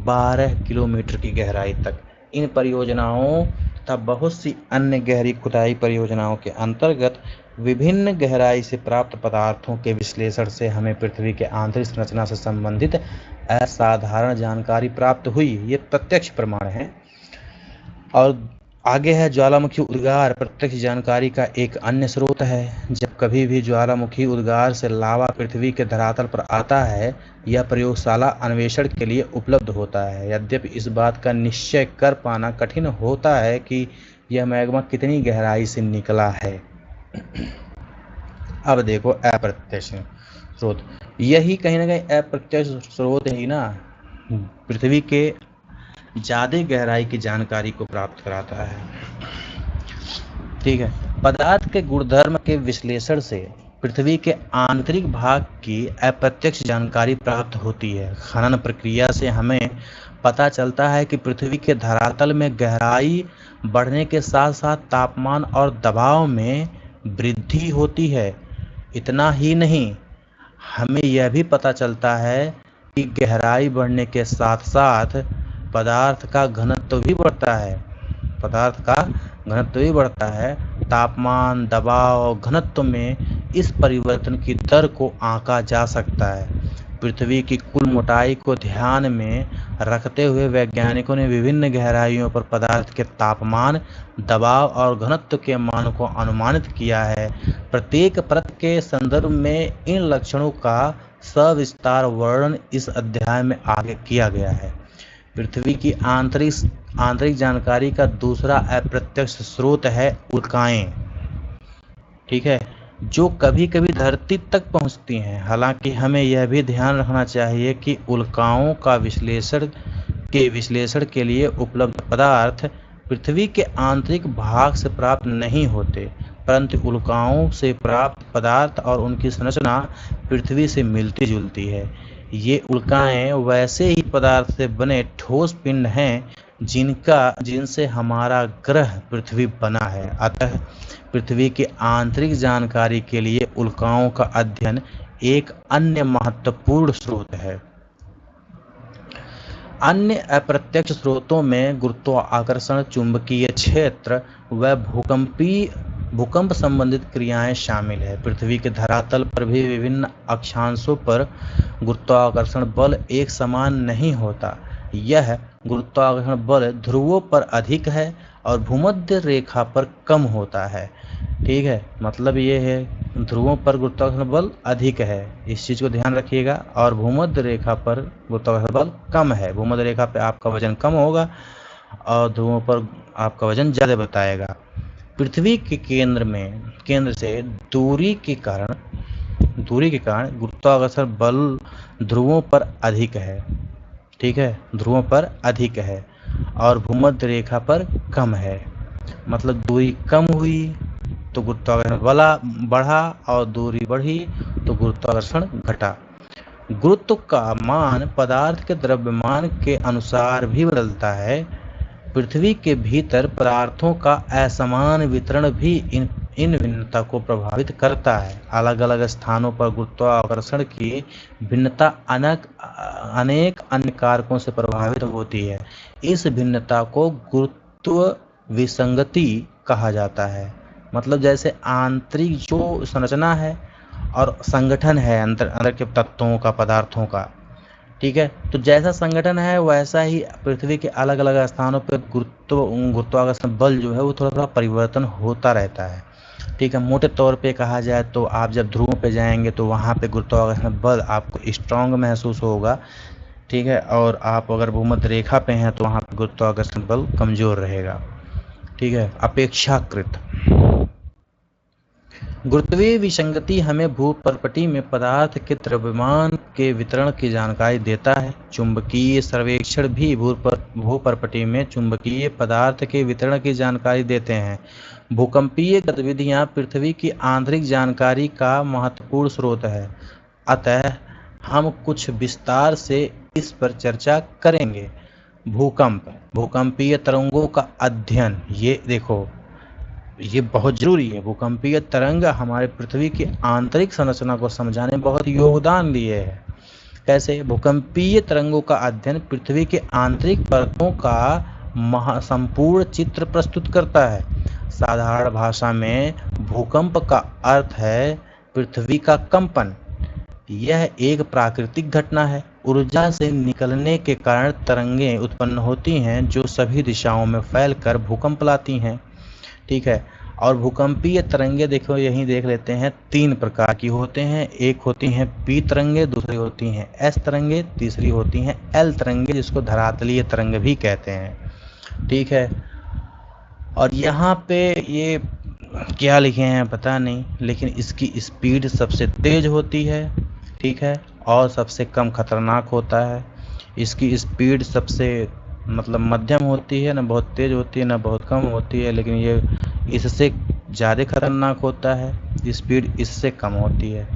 12 किलोमीटर की गहराई तक। इन परियोजनाओं तथा बहुत सी अन्य गहरी खुदाई परियोजनाओं के अंतर्गत विभिन्न गहराई से प्राप्त पदार्थों के विश्लेषण से हमें पृथ्वी के आंतरिक संरचना से संबंधित असाधारण जानकारी प्राप्त हुई। ये प्रत्यक्ष प्रमाण है। और आगे है ज्वालामुखी उद्गार। प्रत्यक्ष जानकारी का एक अन्य स्रोत है। जब कभी भी ज्वालामुखी उद्गार से लावा पृथ्वी के धरातल पर आता है, यह प्रयोगशाला अन्वेषण के लिए उपलब्ध होता है। यद्यपि इस बात का निश्चय कर पाना कठिन होता है कि यह मैग्मा कितनी गहराई से निकला है। अब देखो अप्रत्यक्ष स्रोत। यही कहीं ना कहीं अप्रत्यक्ष स्रोत ही ना पृथ्वी के ज़्यादा गहराई की जानकारी को प्राप्त कराता है। ठीक है, पदार्थ के गुणधर्म के विश्लेषण से पृथ्वी के आंतरिक भाग की अप्रत्यक्ष जानकारी प्राप्त होती है। खनन प्रक्रिया से हमें पता चलता है कि पृथ्वी के धरातल में गहराई बढ़ने के साथ साथ तापमान और दबाव में वृद्धि होती है। इतना ही नहीं, हमें यह भी पता चलता है कि गहराई बढ़ने के साथ साथ पदार्थ का घनत्व भी बढ़ता है। तापमान, दबाव और घनत्व में इस परिवर्तन की दर को आंका जा सकता है। पृथ्वी की कुल मोटाई को ध्यान में रखते हुए वैज्ञानिकों ने विभिन्न गहराइयों पर पदार्थ के तापमान, दबाव और घनत्व के मान को अनुमानित किया है। प्रत्येक परत के संदर्भ में इन लक्षणों का सविस्तार वर्णन इस अध्याय में आगे किया गया है। पृथ्वी की आंतरिक जानकारी का दूसरा अप्रत्यक्ष स्रोत है उल्काएं। ठीक है, जो कभी कभी धरती तक पहुंचती हैं। हालांकि हमें यह भी ध्यान रखना चाहिए कि उल्काओं का विश्लेषण के लिए उपलब्ध पदार्थ पृथ्वी के आंतरिक भाग से प्राप्त नहीं होते, परंतु उल्काओं से प्राप्त पदार्थ और उनकी संरचना पृथ्वी से मिलती जुलती है। ये उल्काएं वैसे ही पदार्थ से बने ठोस पिंड हैं जिनसे हमारा ग्रह पृथ्वी बना है। अतः पृथ्वी की आंतरिक जानकारी के लिए उल्काओं का अध्ययन एक अन्य महत्वपूर्ण स्रोत है। अन्य अप्रत्यक्ष स्रोतों में गुरुत्वाकर्षण, चुंबकीय क्षेत्र व भूकंप संबंधित क्रियाएं शामिल है। पृथ्वी के धरातल पर भी विभिन्न अक्षांशों पर गुरुत्वाकर्षण बल एक समान नहीं होता। यह गुरुत्वाकर्षण बल ध्रुवों पर अधिक है और भूमध्य रेखा पर कम होता है। ठीक है, मतलब ये है ध्रुवों पर गुरुत्वाकर्षण बल अधिक है, इस चीज़ को ध्यान रखिएगा, और भूमध्य रेखा पर गुरुत्वाकर्षण बल कम है। भूमध्य रेखा पे आपका वजन कम होगा और ध्रुवों पर आपका वजन ज़्यादा बताएगा। पृथ्वी के केंद्र से दूरी के कारण गुरुत्वाकर्षण बल ध्रुवों पर अधिक है। ठीक है, ध्रुवों पर अधिक है और भूमध्य रेखा पर कम है। मतलब दूरी कम हुई तो गुरुत्वाकर्षण बल बढ़ा और दूरी बढ़ी तो गुरुत्वाकर्षण घटा। गुरुत्व का मान पदार्थ के द्रव्यमान के अनुसार भी बदलता है। पृथ्वी के भीतर पदार्थों का असमान वितरण भी इन भिन्नता को प्रभावित करता है। अलग अलग स्थानों पर गुरुत्वाकर्षण की भिन्नता अनेक अन्य कारकों से प्रभावित होती है। इस भिन्नता को गुरुत्व विसंगति कहा जाता है। मतलब जैसे आंतरिक जो संरचना है और संगठन है अंदर के तत्वों का, पदार्थों का, ठीक है, तो जैसा संगठन है वैसा ही पृथ्वी के अलग अलग स्थानों पर गुरुत्वाकर्षण बल जो है वो थोड़ा थोड़ा परिवर्तन होता रहता है। ठीक है, मोटे तौर पे कहा जाए तो आप जब ध्रुव पे जाएंगे तो वहाँ पे गुरुत्वाकर्षण बल आपको स्ट्रांग महसूस होगा। ठीक है, और आप अगर भूमध्य रेखा पे हैं तो वहाँ पे गुरुत्वाकर्षण बल कमज़ोर रहेगा। ठीक है, अपेक्षाकृत। गुरुत्वीय विसंगति हमें भूपर्पटी में पदार्थ के द्रव्यमान के वितरण की जानकारी देता है। चुंबकीय सर्वेक्षण भी भूपर्पटी में चुंबकीय पदार्थ के वितरण की जानकारी देते हैं। भूकंपीय गतिविधियां पृथ्वी की आंतरिक जानकारी का महत्वपूर्ण स्रोत है। अतः हम कुछ विस्तार से इस पर चर्चा करेंगे। भूकंपीय तरंगों का अध्ययन, ये देखो ये बहुत जरूरी है। भूकंपीय तरंग हमारे पृथ्वी की आंतरिक संरचना को समझाने में बहुत योगदान दिए है। कैसे? भूकंपीय तरंगों का अध्ययन पृथ्वी के आंतरिक परतों का संपूर्ण चित्र प्रस्तुत करता है। साधारण भाषा में भूकंप का अर्थ है पृथ्वी का कंपन। यह एक प्राकृतिक घटना है। ऊर्जा से निकलने के कारण तरंगें उत्पन्न होती हैं जो सभी दिशाओं में फैलकर भूकंप लाती हैं। ठीक है, और भूकंपीय तरंगे देखो यहीं देख लेते हैं, 3 प्रकार की होते हैं। एक होती हैं पी तरंगे, दूसरी होती हैं एस तरंगे, तीसरी होती हैं एल तरंगे, जिसको धरातलीय तरंग भी कहते हैं। ठीक है, और यहाँ पे ये क्या लिखे हैं पता नहीं, लेकिन इसकी स्पीड सबसे तेज होती है। ठीक है, और सबसे कम खतरनाक होता है। इसकी स्पीड सबसे मतलब मध्यम होती है, ना बहुत तेज होती है ना बहुत कम होती है, लेकिन ये इससे ज़्यादा खतरनाक होता है। स्पीड इससे कम होती है।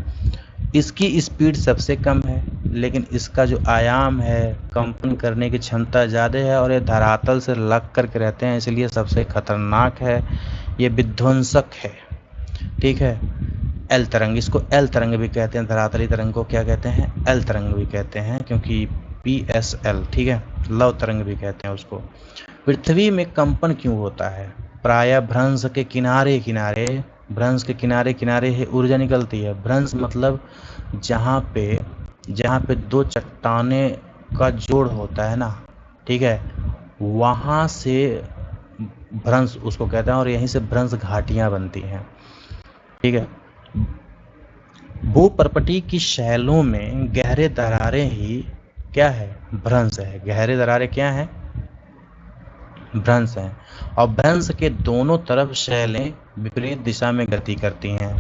इसकी स्पीड सबसे कम है, लेकिन इसका जो आयाम है, कंपन करने की क्षमता ज़्यादा है, और ये धरातल से लग करके रहते हैं, इसलिए सबसे खतरनाक है। ये विध्वंसक है। ठीक है, एल तरंग, इसको एल तरंग भी कहते हैं। धरातली तरंग को क्या कहते हैं? एल तरंग भी कहते हैं, क्योंकि PSL, ठीक है, लव तरंग भी कहते हैं उसको। पृथ्वी में कंपन क्यों होता है? प्रायः भ्रंश के किनारे किनारे ही ऊर्जा निकलती है। भ्रंश मतलब जहाँ पे 2 चट्टाने का जोड़ होता है ना, ठीक है, वहाँ से भ्रंश उसको कहते हैं, और यहीं से भ्रंश घाटियाँ बनती हैं। ठीक है, भूपर्पटी की शैलों में गहरे दरारें ही क्या है? भ्रंश है। गहरे दरारें क्या हैं? भ्रंश हैं। और भ्रंश के दोनों तरफ शैलें विपरीत दिशा में गति करती हैं।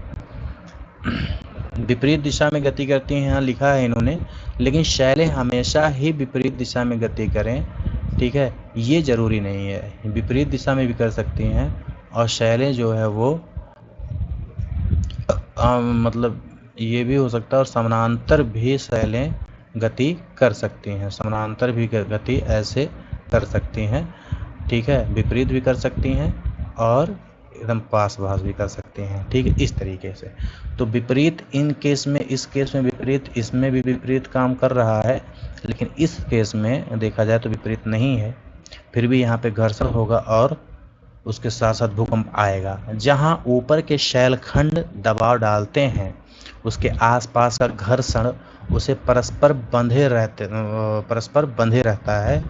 विपरीत दिशा में गति करती हैं, यहाँ लिखा है इन्होंने, लेकिन शैलें हमेशा ही विपरीत दिशा में गति करें, ठीक है, ये जरूरी नहीं है। विपरीत दिशा में भी कर सकती हैं, और शैलें जो है वो मतलब ये भी हो सकता है, और समानांतर भी शैलें गति कर सकती हैं। समानांतर भी गति ऐसे कर सकती हैं। ठीक है, विपरीत भी कर सकती हैं और एकदम पास भी कर सकती हैं। ठीक है, इस तरीके से। तो विपरीत इन केस में, इस केस में विपरीत, इसमें भी विपरीत काम कर रहा है, लेकिन इस केस में देखा जाए तो विपरीत नहीं है। फिर भी यहाँ पे घर्षण होगा और उसके साथ साथ भूकंप आएगा। जहाँ ऊपर के शैलखंड दबाव डालते हैं, उसके आसपास का घर्षण उसे परस्पर बंधे रहता है।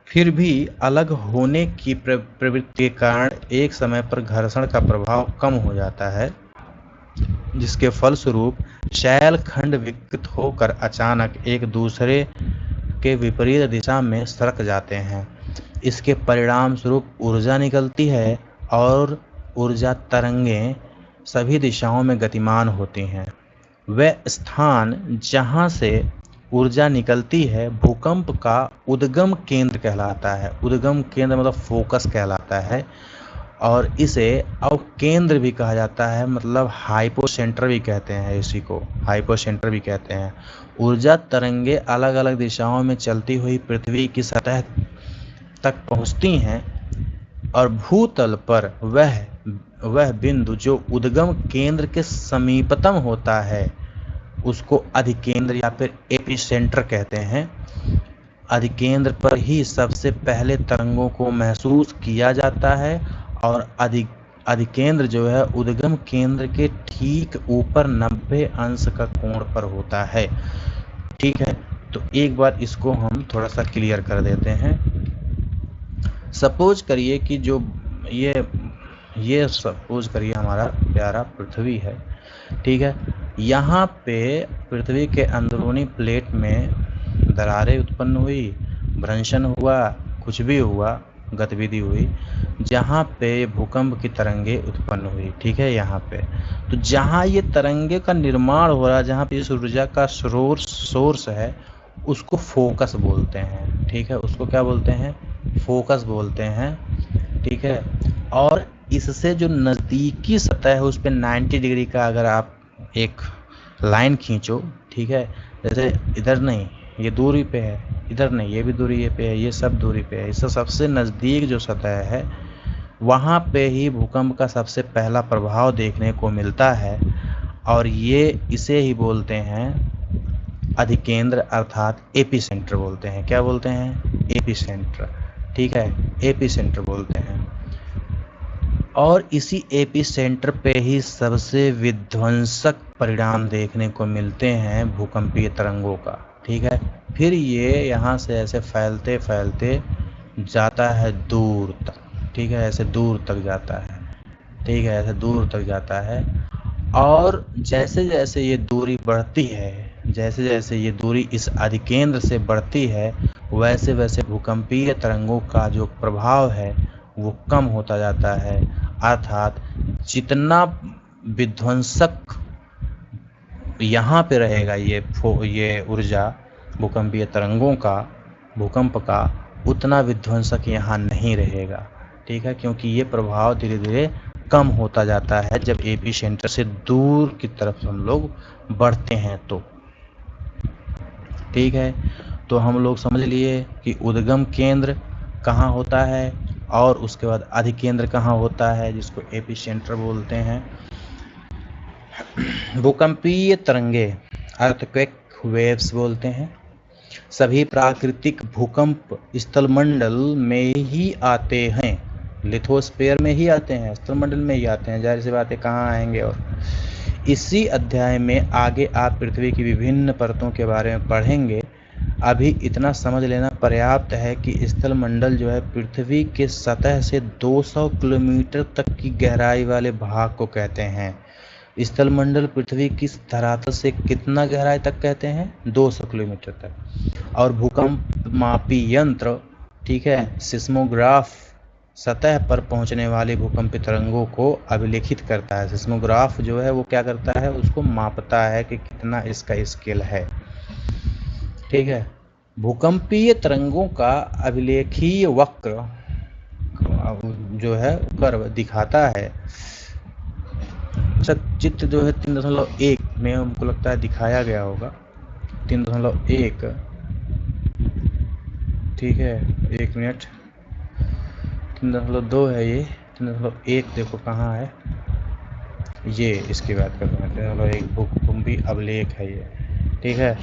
फिर भी अलग होने की प्रवृत्ति के कारण एक समय पर घर्षण का प्रभाव कम हो जाता है, जिसके फलस्वरूप शैलखंड विकृत होकर अचानक एक दूसरे के विपरीत दिशा में सरक जाते हैं। इसके परिणाम स्वरूप ऊर्जा निकलती है और ऊर्जा तरंगें सभी दिशाओं में गतिमान होती हैं। वह स्थान जहाँ से ऊर्जा निकलती है भूकंप का उद्गम केंद्र कहलाता है। उद्गम केंद्र मतलब फोकस कहलाता है, और इसे अवकेंद्र भी कहा जाता है, मतलब हाइपोसेंटर भी कहते हैं, इसी को हाइपोसेंटर भी कहते हैं। ऊर्जा तरंगे अलग अलग दिशाओं में चलती हुई पृथ्वी की सतह तक पहुंचती हैं और भूतल पर वह बिंदु जो उद्गम केंद्र के समीपतम होता है उसको अधिकेंद्र या फिर एपिसेंटर कहते हैं। अधिकेंद्र पर ही सबसे पहले तरंगों को महसूस किया जाता है और अधिकेंद्र जो है उद्गम केंद्र के ठीक ऊपर 90 अंश का कोण पर होता है। ठीक है, तो एक बार इसको हम थोड़ा सा क्लियर कर देते हैं। सपोज करिए कि जो ये सपोज करिए हमारा प्यारा पृथ्वी है। ठीक है, यहाँ पे पृथ्वी के अंदरूनी प्लेट में दरारें उत्पन्न हुई, भ्रंशन हुआ, कुछ भी हुआ, गतिविधि हुई, जहाँ पे भूकंप की तरंगे उत्पन्न हुई। ठीक है, यहाँ पे तो जहाँ ये तरंगे का निर्माण हो रहा है, जहाँ पे इस ऊर्जा का सोर्स है, उसको फोकस बोलते हैं। ठीक है, उसको क्या बोलते हैं? फोकस बोलते हैं। ठीक है, और इससे जो नज़दीकी सतह है उस पर 90 डिग्री का अगर आप एक लाइन खींचो, ठीक है, जैसे इधर नहीं, ये दूरी पे है, इधर नहीं, ये भी दूरी पे है, ये सब दूरी पे है, इससे सबसे नज़दीक जो सतह है वहाँ पे ही भूकंप का सबसे पहला प्रभाव देखने को मिलता है, और ये इसे ही बोलते हैं अधिकेंद्र अर्थात एपिसेंटर बोलते हैं। क्या बोलते हैं? एपिसेंटर। ठीक है, एपिसेंटर बोलते हैं। और इसी एपिसेंटर पे ही सबसे विध्वंसक परिणाम देखने को मिलते हैं भूकंपीय तरंगों का। ठीक है, फिर ये यहाँ से ऐसे फैलते फैलते जाता है दूर तक। ठीक है, ऐसे दूर तक जाता है। ठीक है, ऐसे दूर तक जाता है, और जैसे जैसे ये दूरी बढ़ती है, जैसे जैसे ये दूरी इस अधिकेंद्र से बढ़ती है, वैसे वैसे भूकंपीय तरंगों का जो प्रभाव है वो कम होता जाता है। अर्थात जितना विध्वंसक यहाँ पे रहेगा ये ऊर्जा भूकंपीय तरंगों का, भूकंप का, उतना विध्वंसक यहाँ नहीं रहेगा। ठीक है, क्योंकि ये प्रभाव धीरे धीरे कम होता जाता है जब एपिसेंटर से दूर की तरफ हम लोग बढ़ते हैं तो। ठीक है, तो हम लोग समझ लिए कि उद्गम केंद्र कहाँ होता है और उसके बाद अधिकेंद्र कहाँ होता है, जिसको एपिसेंटर बोलते हैं। भूकंपीय तरंगे अर्थक्वेक वेव्स बोलते हैं। सभी प्राकृतिक भूकंप स्थलमंडल में ही आते हैं, लिथोस्फीयर में ही आते हैं, स्थलमंडल में ही आते हैं। जाहिर सी बात है, कहाँ आएंगे। और इसी अध्याय में आगे आप पृथ्वी की विभिन्न परतों के बारे में पढ़ेंगे। अभी इतना समझ लेना पर्याप्त है कि स्थलमंडल जो है पृथ्वी के सतह से 200 किलोमीटर तक की गहराई वाले भाग को कहते हैं। स्थलमंडल पृथ्वी की धरातल से कितना गहराई तक कहते हैं? 200 किलोमीटर तक। और भूकंप मापी यंत्र, ठीक है, सिस्मोग्राफ, सतह पर पहुंचने वाली भूकंपीय तरंगों को अभिलेखित करता है। सिस्मोग्राफ जो है वो क्या करता है? उसको मापता है कि कितना इसका स्केल है। ठीक है, भूकंपीय तरंगों का अभिलेखीय वक्र जो है कर्व दिखाता है। चित्र जो है 3.1 में हमको लगता है दिखाया गया होगा। 3.1, ठीक है, 1 मिनट। 3.2 है ये, 3.1 देखो कहाँ है ये, इसकी बात करते हैं। 3.1 भूकंपीय अभिलेख है ये। ठीक है,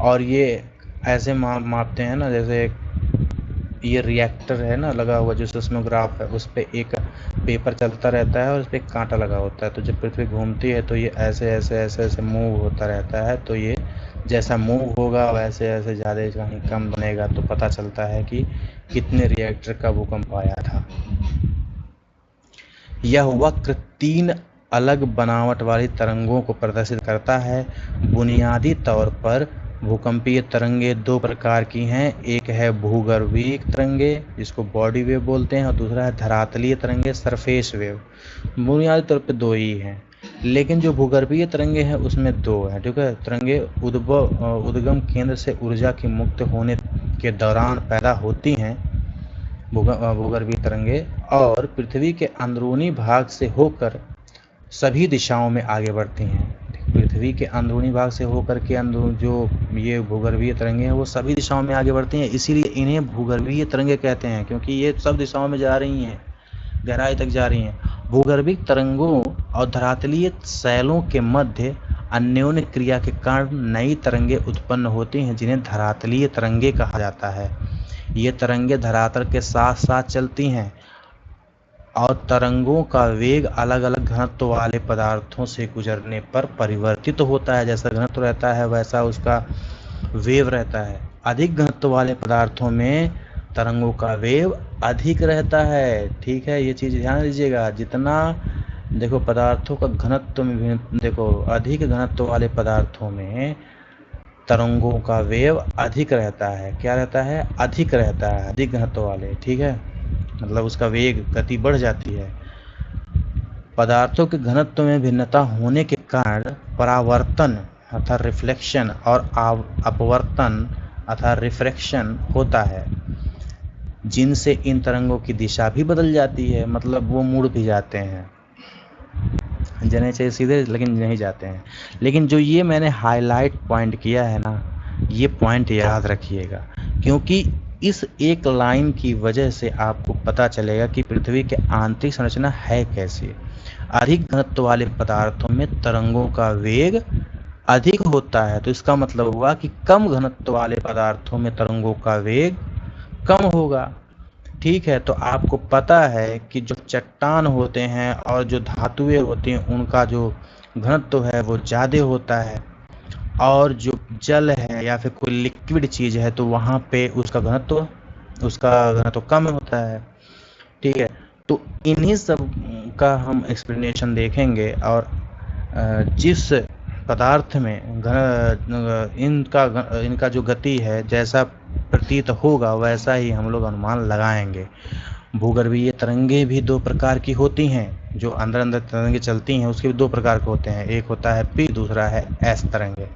और ये ऐसे मापते हैं ना, जैसे ये रिएक्टर है ना लगा हुआ, जो सिस्मोग्राफ है, उस पर एक पेपर चलता रहता है और उस पर एक कांटा लगा होता है। तो जब पृथ्वी घूमती है तो ये ऐसे ऐसे ऐसे ऐसे मूव होता रहता है, तो ये जैसा मूव होगा वैसे वैसे ज़्यादा कहीं कम बनेगा, तो पता चलता है कि कितने रिएक्टर का भूकंप आया था। यह वक्र 3 अलग बनावट वाली तरंगों को प्रदर्शित करता है। बुनियादी तौर पर भूकंपीय तरंगें 2 प्रकार की हैं, एक है भूगर्भीय तरंगें जिसको बॉडी वेव बोलते हैं और दूसरा है धरातलीय तरंगें सरफेस वेव। बुनियादी तौर पे 2 ही हैं, लेकिन जो भूगर्भीय तरंगें हैं उसमें 2 हैं, ठीक है। तरंगें उद्गम केंद्र से ऊर्जा की मुक्त होने के दौरान पैदा होती हैं, भूगर्भीय तरंगें, और पृथ्वी के अंदरूनी भाग से होकर सभी दिशाओं में आगे बढ़ती हैं। पृथ्वी के अंदरूनी भाग से होकर के जो ये भूगर्भीय तरंगें हैं वो सभी दिशाओं में आगे बढ़ती हैं, इसीलिए इन्हें भूगर्भीय तरंगें कहते हैं, क्योंकि ये सब दिशाओं में जा रही हैं, गहराई तक जा रही हैं। भूगर्भीय तरंगों और धरातलीय शैलों के मध्य अन्योन्य क्रिया के कारण नई तरंगें उत्पन्न होती हैं, जिन्हें धरातलीय तरंगें कहा जाता है। ये तरंगें धरातल के साथ साथ चलती हैं और तरंगों का वेग अलग अलग घनत्व वाले पदार्थों से गुजरने पर परिवर्तित होता है। जैसा घनत्व रहता है वैसा उसका वेव रहता है। अधिक घनत्व वाले पदार्थों में तरंगों का वेव अधिक रहता है, ठीक है, ये चीज़ ध्यान दीजिएगा। जितना देखो पदार्थों का घनत्व में देखो, अधिक घनत्व वाले पदार्थों में तरंगों का वेव अधिक रहता है। क्या रहता है? अधिक रहता है, अधिक घनत्व वाले, ठीक है, मतलब उसका वेग गति बढ़ जाती है। पदार्थों के घनत्व में भिन्नता होने के कारण परावर्तन अर्थात रिफ्लेक्शन और अपवर्तन अर्थात रिफ्रैक्शन होता है, जिनसे इन तरंगों की दिशा भी बदल जाती है, मतलब वो मुड़ भी जाते हैं, जाने चाहिए सीधे लेकिन नहीं जाते हैं। लेकिन जो ये मैंने हाईलाइट पॉइंट किया है ना, ये पॉइंट याद रखिएगा, क्योंकि इस एक लाइन की वजह से आपको पता चलेगा कि पृथ्वी के आंतरिक संरचना है कैसी। अधिक घनत्व वाले पदार्थों में तरंगों का वेग अधिक होता है, तो इसका मतलब हुआ कि कम घनत्व वाले पदार्थों में तरंगों का वेग कम होगा, ठीक है। तो आपको पता है कि जो चट्टान होते हैं और जो धातुएं होती हैं उनका जो घनत्व है वो ज़्यादा होता है, और जो जल है या फिर कोई लिक्विड चीज़ है तो वहाँ पे उसका घनत्व कम होता है, ठीक है। तो इन्हीं सब का हम एक्सप्लेनेशन देखेंगे, और जिस पदार्थ में इनका जो गति है जैसा प्रतीत होगा वैसा ही हम लोग अनुमान लगाएंगे। भूगर्भीय तरंगें भी 2 प्रकार की होती हैं, जो अंदर अंदर तरंगें चलती हैं उसके भी 2 प्रकार के होते हैं, एक होता है पी, दूसरा है एस तरंगे,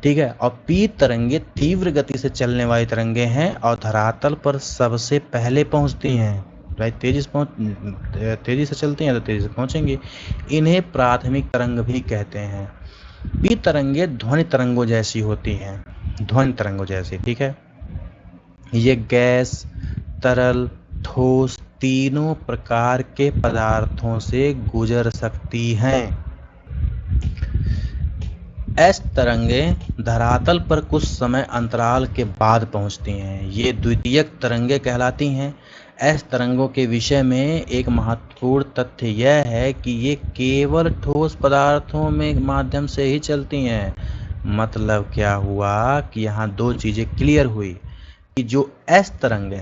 ठीक है। और पी तरंगे तीव्र गति से चलने वाली तरंगे हैं और धरातल पर सबसे पहले पहुंचती हैं, भाई तेजी से चलती हैं तो तेजी से पहुंचेंगी। इन्हें प्राथमिक तरंग भी कहते हैं। पी तरंगे ध्वनि तरंगों जैसी होती हैं, ध्वनि तरंगों जैसी, ठीक है। ये गैस, तरल, ठोस तीनों प्रकार के पदार्थों से गुजर सकती हैं। एस तरंगें धरातल पर कुछ समय अंतराल के बाद पहुंचती हैं, ये द्वितीयक तरंगें कहलाती हैं। एस तरंगों के विषय में एक महत्वपूर्ण तथ्य यह है कि ये केवल ठोस पदार्थों में माध्यम से ही चलती हैं। मतलब क्या हुआ कि यहाँ 2 चीज़ें क्लियर हुई कि जो एस तरंग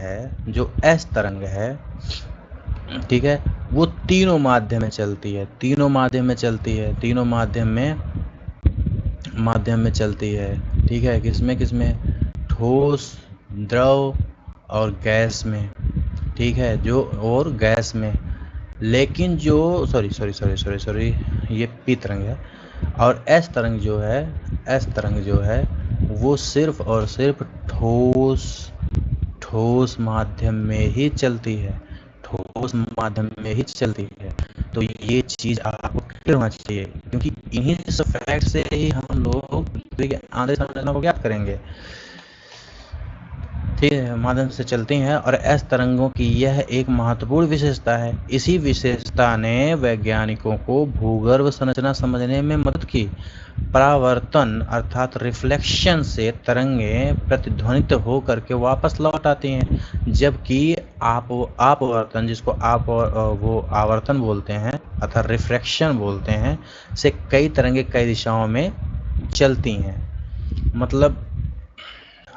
है, ठीक है, वो तीनों माध्यम में चलती है, तीनों माध्यम में चलती है, ठीक है। किसमें? ठोस, द्रव और गैस में, ठीक है, और गैस में। लेकिन जो सॉरी ये पी तरंग है, और एस तरंग जो है वो सिर्फ और सिर्फ ठोस माध्यम में ही चलती है, तो ये चीज़ आपको क्लियर होना चाहिए, क्योंकि इन्हीं सब फैक्ट से ही हम लोग आंतरिक संरचना को ज्ञात करेंगे, ठीक है, माध्यम से चलती हैं। और एस तरंगों की यह एक महत्वपूर्ण विशेषता है। इसी विशेषता ने वैज्ञानिकों को भूगर्भ संरचना समझने में मदद की। परावर्तन अर्थात रिफ्लेक्शन से तरंगें प्रतिध्वनित होकर के वापस लौट आती हैं, जबकि अपवर्तन, जिसको वो आवर्तन बोलते हैं अर्थात रिफ्रैक्शन बोलते हैं, से कई तरंगें कई दिशाओं में चलती हैं। मतलब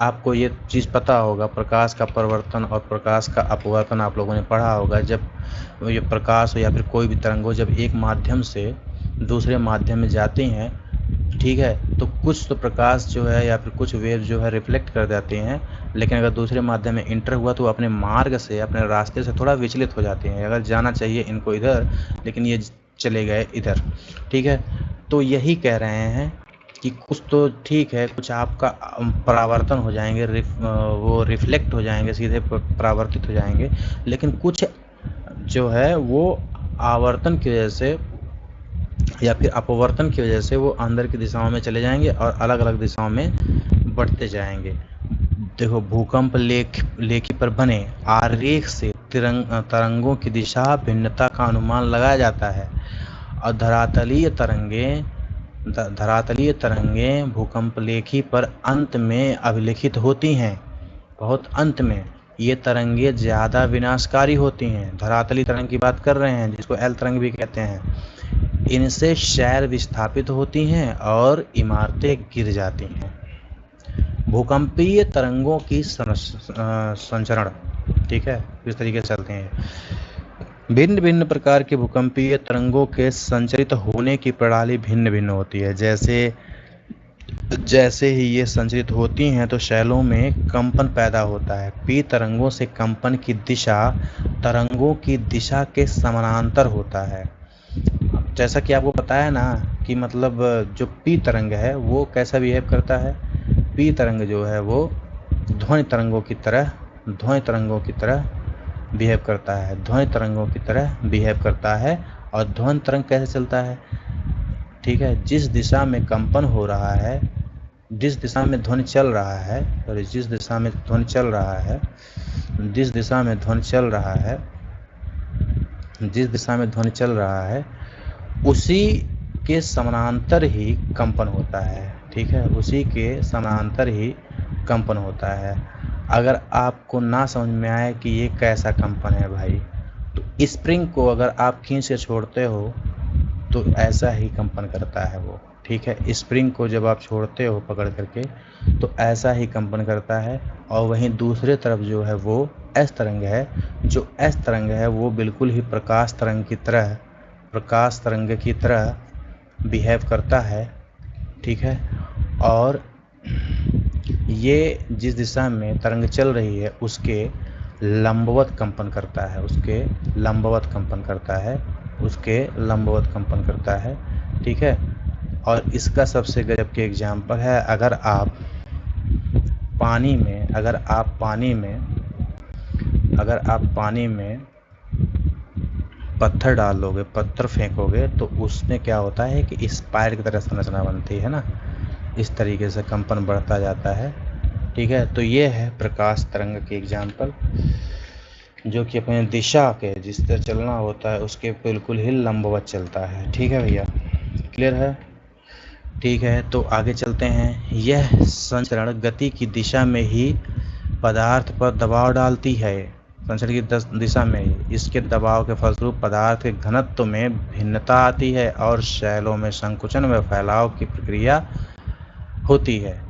आपको ये चीज़ पता होगा, प्रकाश का परावर्तन और प्रकाश का अपवर्तन आप लोगों ने पढ़ा होगा। जब ये प्रकाश हो या फिर कोई भी तरंग हो, जब एक माध्यम से दूसरे माध्यम में जाती हैं, ठीक है, तो कुछ तो प्रकाश जो है या फिर कुछ वेव जो है रिफ्लेक्ट कर जाती हैं, लेकिन अगर दूसरे माध्यम में इंटर हुआ तो अपने मार्ग से, अपने रास्ते से थोड़ा विचलित हो जाती हैं। अगर जाना चाहिए इनको इधर, लेकिन ये चले गए इधर, ठीक है। तो यही कह रहे हैं कि कुछ तो ठीक है, कुछ आपका परावर्तन हो जाएंगे, वो रिफ्लेक्ट हो जाएंगे, सीधे परावर्तित हो जाएंगे, लेकिन कुछ जो है वो आवर्तन की वजह से या फिर अपवर्तन की वजह से वो अंदर की दिशाओं में चले जाएंगे और अलग अलग दिशाओं में बढ़ते जाएंगे। देखो, भूकंप लेखी पर बने आरेख से तरंगों की दिशा भिन्नता का अनुमान लगाया जाता है और धरातलीय तरंगें भूकंप लेखी पर अंत में अभिलिखित होती हैं, बहुत अंत में। ये तरंगें ज़्यादा विनाशकारी होती हैं। धरातली तरंग की बात कर रहे हैं, जिसको एल तरंग भी कहते हैं। इनसे शहर विस्थापित होती हैं और इमारतें गिर जाती हैं। भूकंपीय तरंगों की संचरण, ठीक है, इस तरीके से चलते हैं। भिन्न भिन्न प्रकार के भूकंपीय तरंगों के संचरित होने की प्रणाली भिन्न भिन्न होती है। जैसे ही ये संचरित होती हैं तो शैलों में कंपन पैदा होता है। पी तरंगों से कंपन की दिशा तरंगों की दिशा के समानांतर होता है। जैसा कि आपको पता है ना कि मतलब जो पी तरंग है वो कैसा बिहेव करता है। पी तरंग जो है वो ध्वनि तरंगों की तरह बिहेव करता है, ध्वनि तरंगों की तरह बिहेव करता है। और ध्वनि तरंग कैसे चलता है, ठीक है, जिस दिशा में कंपन हो रहा है, जिस दिशा में ध्वनि चल रहा है, उसी के समानांतर ही कंपन होता है, ठीक है, उसी के समानांतर ही कंपन होता है। अगर आपको ना समझ में आए कि ये कैसा कंपन है भाई, तो स्प्रिंग को अगर आप खींच के छोड़ते हो तो ऐसा ही कंपन करता है वो, ठीक है। स्प्रिंग को जब आप छोड़ते हो पकड़ करके तो ऐसा ही कंपन करता है। और वहीं दूसरे तरफ जो है वो एस तरंग है, जो एस तरंग है वो बिल्कुल ही प्रकाश तरंग की तरह बिहेव करता है, ठीक है। और ये जिस दिशा में तरंग चल रही है उसके लंबवत कंपन करता है, ठीक है। और इसका सबसे गजब के एग्जाम्पल है, अगर आप पानी में पत्थर डाल दोगे, पत्थर फेंकोगे तो उसमें क्या होता है कि स्पाइर की तरह संरचना बनती है ना, इस तरीके से कंपन बढ़ता जाता है, ठीक है। तो ये है प्रकाश तरंग की एग्जाम्पल, जो कि अपने दिशा के जिस तरह चलना होता है उसके बिल्कुल ही लंबवत चलता है, ठीक है भैया, क्लियर है, ठीक है। तो आगे चलते हैं। यह संचरण गति की दिशा में ही पदार्थ पर दबाव डालती है, संचरण की दिशा में ही इसके दबाव के फलस्वरूप पदार्थ के घनत्व में भिन्नता आती है और शैलों में संकुचन व फैलाव की प्रक्रिया होती है।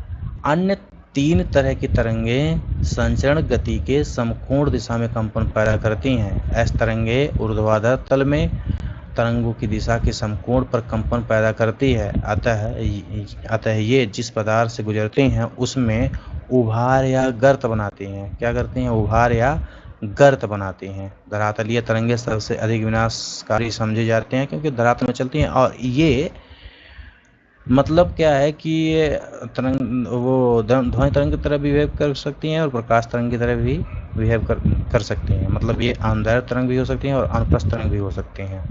अन्य 3 तरह की तरंगें संचरण गति के समकोण दिशा में कंपन पैदा करती हैं। एस तरंगें ऊर्ध्वाधर तल में तरंगों की दिशा के समकोण पर कंपन पैदा करती है। अतः ये जिस पदार्थ से गुजरती हैं उसमें उभार या गर्त बनाती हैं। क्या करती हैं? उभार या गर्त बनाती हैं। धरातलीय तरंगें सबसे अधिक विनाशकारी समझी जाती हैं क्योंकि धरातल में चलती हैं, और ये मतलब क्या है कि ये तरंग वो ध्वनि तरंग की तरह भी बिहेव कर सकती हैं और प्रकाश तरंग की तरह भी बिहेव कर सकती हैं। मतलब ये अनुदैर्ध्य तरंग भी हो सकती हैं और अनुप्रस्थ तरंग भी हो सकती हैं,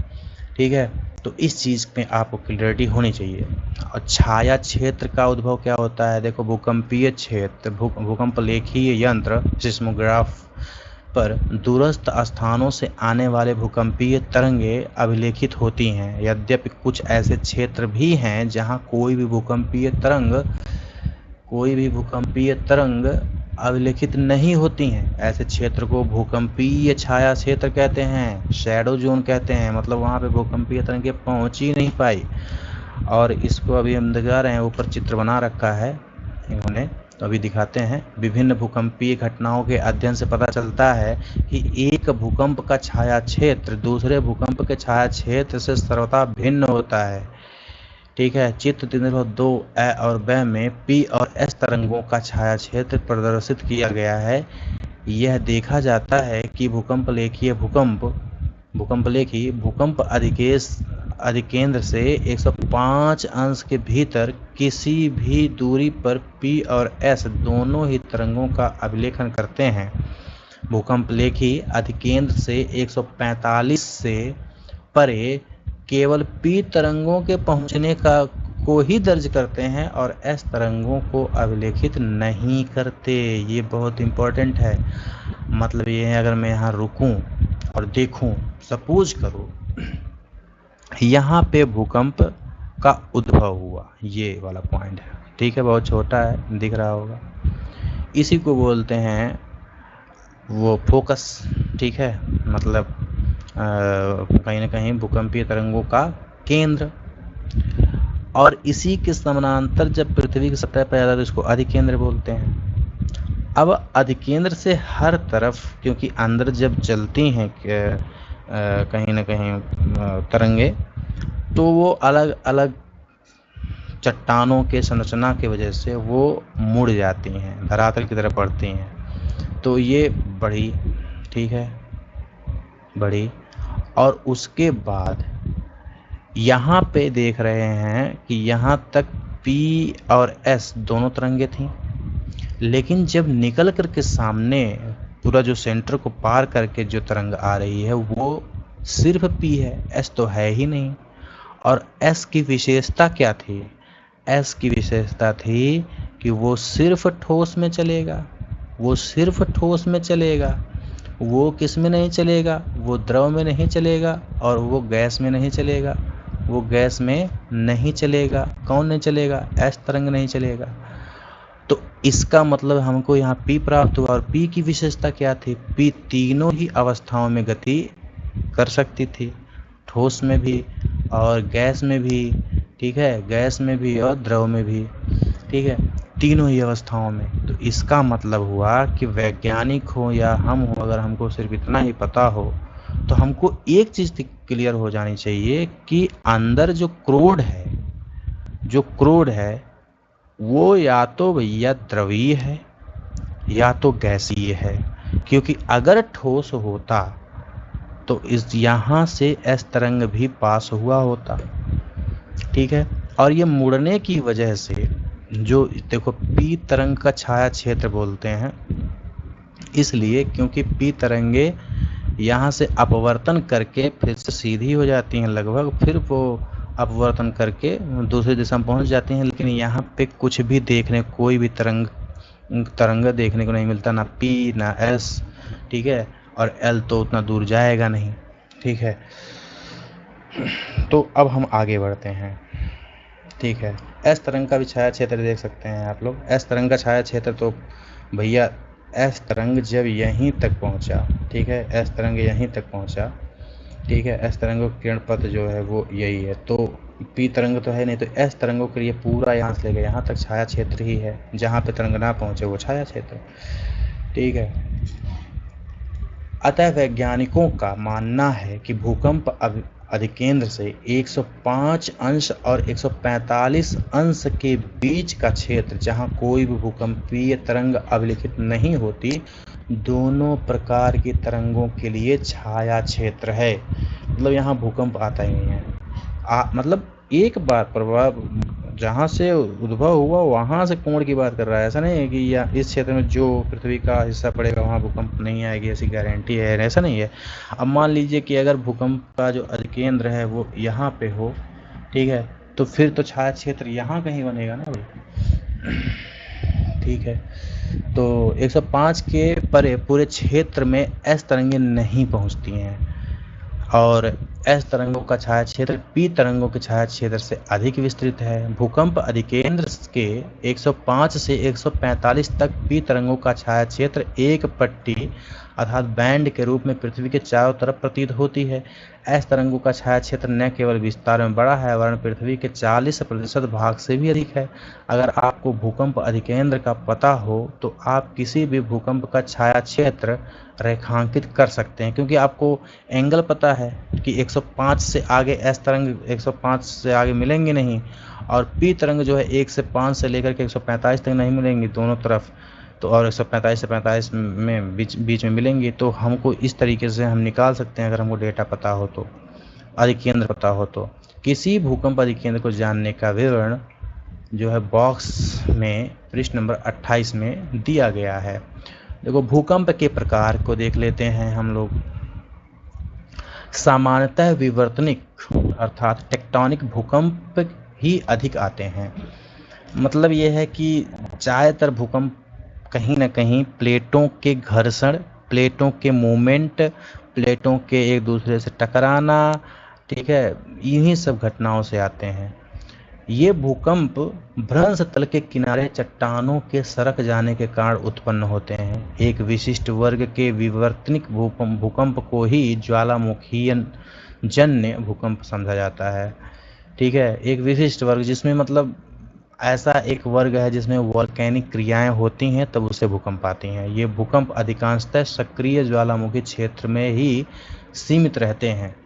ठीक है। तो इस चीज़ में आपको क्लियरिटी होनी चाहिए। और छाया क्षेत्र का उद्भव क्या होता है? देखो, भूकंपीय क्षेत्र, भूकंप लेखीय यंत्र सिस्मोग्राफ पर दूरस्थ स्थानों से आने वाले भूकंपीय तरंगें अभिलेखित होती हैं। यद्यपि कुछ ऐसे क्षेत्र भी हैं जहां कोई भी भूकंपीय तरंग अभिलेखित नहीं होती हैं। ऐसे क्षेत्र को भूकंपीय छाया क्षेत्र कहते हैं, शैडो जोन कहते हैं। मतलब वहां पे भूकंपीय तरंगें पहुंच ही नहीं पाई। और इसको अभी हम दिखा रहे हैं, ऊपर चित्र बना रखा है, इन्होंने, तो अभी दिखाते हैं। विभिन्न भूकंपीय घटनाओं के अध्ययन से पता चलता है कि एक भूकंप का छाया क्षेत्र दूसरे भूकंप के छाया क्षेत्र से सर्वथा भिन्न होता है। ठीक है। चित्र 3.2 ए और ब में पी और एस तरंगों का छाया क्षेत्र प्रदर्शित किया गया है। यह देखा जाता है कि भूकंप अधिकेंद्र से 105 अंश के भीतर किसी भी दूरी पर पी और एस दोनों ही तरंगों का अभिलेखन करते हैं। भूकंपलेखी अधिकेंद्र से 145 से परे केवल पी तरंगों के पहुंचने को ही दर्ज करते हैं और एस तरंगों को अभिलेखित नहीं करते। ये बहुत इम्पोर्टेंट है। मतलब ये है, अगर मैं यहाँ रुकूं और देखूं, सपोज करो यहाँ पे भूकंप का उद्भव हुआ, ये वाला पॉइंट है। ठीक है, बहुत छोटा है, दिख रहा होगा। इसी को बोलते हैं वो फोकस। ठीक है, मतलब कहीं ना कहीं भूकंपीय तरंगों का केंद्र। और इसी के समानांतर जब पृथ्वी की सतह पर आता है तो इसको अधिकेंद्र बोलते हैं। अब अधिकेंद्र से हर तरफ, क्योंकि अंदर जब चलती हैं कहीं ना कहीं तरंगे, तो वो अलग अलग चट्टानों के संरचना की वजह से वो मुड़ जाती हैं, धरातल की तरफ बढ़ती हैं। तो ये बढ़ी, ठीक है, बढ़ी। और उसके बाद यहाँ पे देख रहे हैं कि यहाँ तक P और S दोनों तरंगे थीं, लेकिन जब निकल करके सामने पूरा जो सेंटर को पार करके जो तरंग आ रही है वो सिर्फ P है, S तो है ही नहीं। और S की विशेषता क्या थी? S की विशेषता थी कि वो सिर्फ ठोस में चलेगा, वो सिर्फ ठोस में चलेगा। वो किस में नहीं चलेगा? वो द्रव में नहीं चलेगा और वो गैस में नहीं चलेगा। वो गैस में नहीं चलेगा। कौन नहीं चलेगा? एस तरंग नहीं चलेगा। तो इसका मतलब हमको यहाँ P प्राप्त हुआ। और P की विशेषता क्या थी? P तीनों ही अवस्थाओं में गति कर सकती थी, ठोस में भी और गैस में भी। ठीक है, गैस में भी और द्रव में भी। ठीक है, तीनों ही अवस्थाओं में। तो इसका मतलब हुआ कि वैज्ञानिक हो या हम हो, अगर हमको सिर्फ इतना ही पता हो तो हमको एक चीज़ क्लियर हो जानी चाहिए कि अंदर जो क्रोड है वो या तो भैया द्रवीय है या तो गैसीय है। क्योंकि अगर ठोस होता तो इस यहाँ से एस तरंग भी पास हुआ होता। ठीक है, और ये मुड़ने की वजह से जो देखो P तरंग का छाया क्षेत्र बोलते हैं, इसलिए क्योंकि P तरंगे यहाँ से अपवर्तन करके फिर से सीधी हो जाती हैं लगभग, फिर वो अपवर्तन करके दूसरी दिशा में पहुँच जाती हैं। लेकिन यहाँ पे कुछ भी कोई भी तरंग देखने को नहीं मिलता, ना P ना S। ठीक है, और L तो उतना दूर जाएगा नहीं। ठीक है, तो अब हम आगे बढ़ते हैं। ठीक है, एस तरंग का भी छाया क्षेत्र देख सकते हैं आप लोग। एस तरंग का छाया क्षेत्र तो भैया एस तरंग जब यहीं तक पहुंचा, ठीक है, एस तरंग यहीं तक पहुंचा। ठीक है, एस तरंगों का किरण पथ जो है वो यही है। तो P तरंग तो है नहीं, तो एस तरंगों के लिए पूरा यहाँ से लेकर यहाँ तक छाया क्षेत्र ही है। जहाँ पे तरंग ना पहुंचे वो छाया क्षेत्र। ठीक है, अतः वैज्ञानिकों का मानना है कि भूकंप अधिकेंद्र से 105 अंश और 145 अंश के बीच का क्षेत्र, जहां कोई भी भूकंपीय तरंग अभिलिखित नहीं होती, दोनों प्रकार की तरंगों के लिए छाया क्षेत्र है। मतलब यहाँ भूकंप आता ही नहीं है। मतलब एक बार प्रभाव जहाँ से उद्भव हुआ वहाँ से कोण की बात कर रहा है। ऐसा नहीं है कि या इस क्षेत्र में जो पृथ्वी का हिस्सा पड़ेगा वहाँ भूकंप नहीं आएगी, ऐसी गारंटी है, ऐसा नहीं है। अब मान लीजिए कि अगर भूकंप का जो अधिकेंद्र है वो यहाँ पे हो, ठीक है, तो फिर तो छाया क्षेत्र यहाँ कहीं बनेगा ना भाई। ठीक है, तो 105 के परे पूरे क्षेत्र में एस तरंगें नहीं पहुँचती हैं और एस तरंगों का छाया क्षेत्र P तरंगों के छाया क्षेत्र से अधिक विस्तृत है। भूकंप अधिकेंद्र के 105 से 145 तक P तरंगों का छाया क्षेत्र एक पट्टी अर्थात बैंड के रूप में पृथ्वी के चारों तरफ प्रतीत होती है। एस तरंगों का छाया क्षेत्र न केवल विस्तार में बड़ा है वरन पृथ्वी के 40% भाग से भी अधिक है। अगर आपको भूकंप अधिकेंद्र का पता हो तो आप किसी भी भूकंप का छाया क्षेत्र रेखांकित कर सकते हैं, क्योंकि आपको एंगल पता है कि 105 से आगे एस तरंग 105 से आगे मिलेंगे नहीं, और पी तरंग जो है 1 से 5 से लेकर के 145 तक नहीं मिलेंगी दोनों तरफ, तो और 145 से 45 में बीच में मिलेंगी। तो हमको इस तरीके से हम निकाल सकते हैं अगर हमको डेटा पता हो तो, अधिकेंद्र पता हो तो। किसी भूकंप अधिकेंद्र को जानने का विवरण जो है बॉक्स में पृष्ठ नंबर 28 में दिया गया है। देखो, भूकंप के प्रकार को देख लेते हैं हम लोग। सामान्यतः विवर्तनिक अर्थात टेक्टोनिक भूकंप ही अधिक आते हैं। मतलब ये है कि ज़्यादातर भूकंप कहीं ना कहीं प्लेटों के घर्षण, प्लेटों के मूवमेंट, प्लेटों के एक दूसरे से टकराना, ठीक है, इन्हीं सब घटनाओं से आते हैं। ये भूकंप भ्रंश तल के किनारे चट्टानों के सरक जाने के कारण उत्पन्न होते हैं। एक विशिष्ट वर्ग के विवर्तनिक भूकंप को ही ज्वालामुखीय जन्य भूकंप समझा जाता है। ठीक है, एक विशिष्ट वर्ग जिसमें मतलब ऐसा एक वर्ग है जिसमें वोल्केनिक क्रियाएं होती हैं तब उससे भूकंप आती हैं। ये भूकंप अधिकांशतः सक्रिय ज्वालामुखी क्षेत्र में ही सीमित रहते हैं।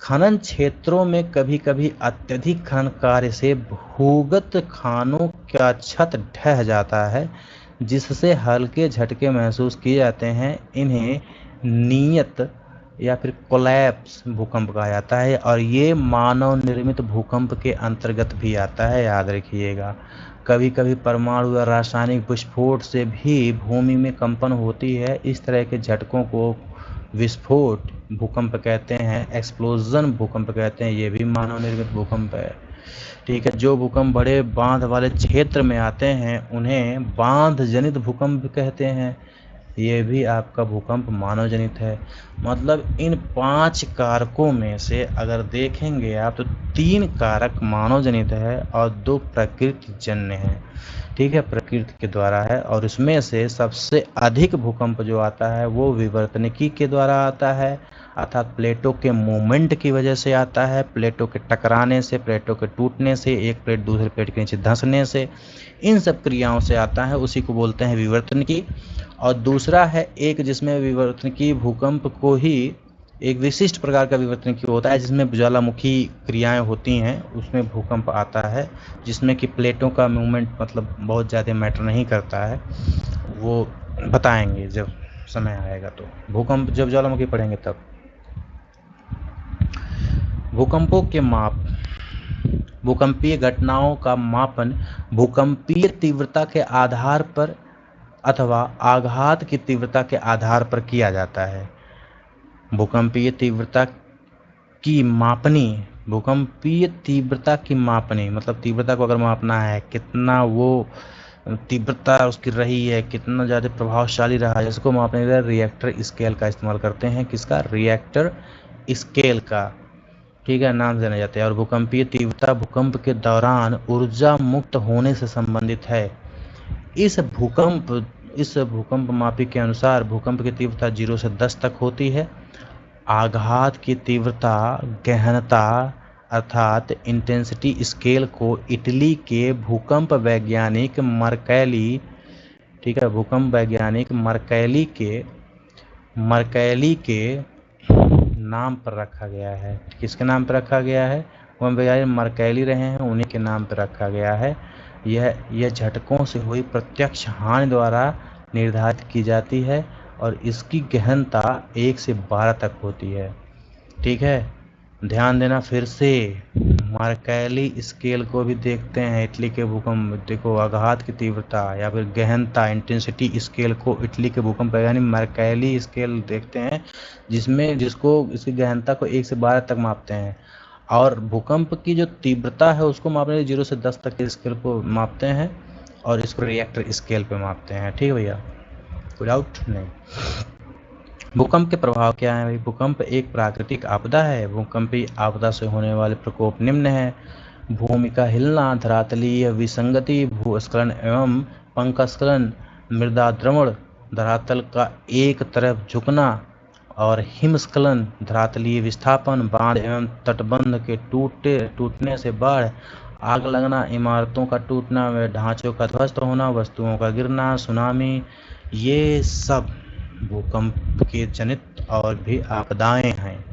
खनन क्षेत्रों में कभी कभी अत्यधिक खनन कार्य से भूगत खानों का छत ढह जाता है, जिससे हल्के झटके महसूस किए जाते हैं। इन्हें नियत या फिर कोलैप्स भूकंप कहा जाता है, और ये मानव निर्मित भूकंप के अंतर्गत भी आता है, याद रखिएगा। कभी कभी परमाणु या रासायनिक विस्फोट से भी भूमि में कंपन होती है। इस तरह के झटकों को विस्फोट भूकंप कहते हैं, एक्सप्लोजन भूकंप कहते हैं। ये भी मानव निर्मित भूकंप है। ठीक है, जो भूकंप बड़े बांध वाले क्षेत्र में आते हैं उन्हें बांध जनित भूकंप कहते हैं। ये भी आपका भूकंप मानव जनित है। मतलब इन 5 कारकों में से अगर देखेंगे आप तो 3 कारक मानव जनित है और 2 प्रकृति जन्य है। ठीक है, प्रकृति के द्वारा है, और इसमें से सबसे अधिक भूकंप जो आता है वो विवर्तनिकी के द्वारा आता है, अर्थात प्लेटों के मूवमेंट की वजह से आता है, प्लेटों के टकराने से, प्लेटों के टूटने से, एक प्लेट दूसरे प्लेट के नीचे धंसने से, इन सब क्रियाओं से आता है, उसी को बोलते हैं विवर्तनिकी। और दूसरा है एक जिसमें विवर्तनिकी भूकंप को ही एक विशिष्ट प्रकार का विवर्तनिकी होता है जिसमें ज्वालामुखी क्रियाएं होती हैं, उसमें भूकंप आता है, जिसमें कि प्लेटों का मूवमेंट मतलब बहुत ज़्यादा मैटर नहीं करता है। वो बताएंगे जब समय आएगा, तो भूकंप जब ज्वालामुखी पढ़ेंगे तब। भूकंपों के माप। भूकंपीय घटनाओं का मापन भूकंपीय तीव्रता के आधार पर अथवा आघात की तीव्रता के आधार पर किया जाता है। भूकंपीय तीव्रता की मापनी, भूकंपीय तीव्रता की मापनी मतलब तीव्रता को अगर मापना है, कितना वो तीव्रता उसकी रही है, कितना ज़्यादा प्रभावशाली रहा है, इसको मापने के लिए रिएक्टर स्केल का इस्तेमाल करते हैं। किसका? रिएक्टर स्केल का। ठीक है, नाम जाने जाते हैं। और भूकंपीय तीव्रता भूकंप के दौरान ऊर्जा मुक्त होने से संबंधित है। इस भूकंप मापी के अनुसार भूकंप की तीव्रता 0 से 10 तक होती है। आघात की तीव्रता गहनता अर्थात इंटेंसिटी स्केल को इटली के भूकंप वैज्ञानिक मरकैली, ठीक है, भूकंप वैज्ञानिक मरकैली के नाम पर रखा गया है। किसके नाम पर रखा गया है? भूकंप वैज्ञानिक मरकैली रहे हैं, उन्हीं के नाम पर रखा गया है। यह झटकों से हुई प्रत्यक्ष हानि द्वारा निर्धारित की जाती है और इसकी गहनता 1 से 12 तक होती है। ठीक है, ध्यान देना। फिर से मरकैली स्केल को भी देखते हैं। इटली के भूकंप, देखो, आघात की तीव्रता या फिर गहनता इंटेंसिटी स्केल को इटली के भूकंप यानी मरकैली स्केल देखते हैं, जिसको इसकी गहनता को 1 से 12 तक मापते हैं। और भूकंप की जो तीव्रता है उसको मापने के लिए 0 से 10 तक के स्केल को मापते हैं और इसको रिएक्टर स्केल पे मापते हैं। ठीक है भैया, कोई डाउट नहीं। भूकंप के प्रभाव क्या है भाई? भूकंप एक प्राकृतिक आपदा है। भूकंपीय आपदा से होने वाले प्रकोप निम्न है: भूमि का हिलना, धरातलीय विसंगति, भूस्खलन एवं पंखस्खलन, मृदा द्रवण, धरातल का एक तरफ झुकना और हिमस्खलन, धरातलीय विस्थापन, बांध एवं तटबंध के टूटने से बाढ़, आग लगना, इमारतों का टूटना व ढांचों का ध्वस्त होना, वस्तुओं का गिरना, सुनामी, ये सब भूकंप के जनित और भी आपदाएं हैं।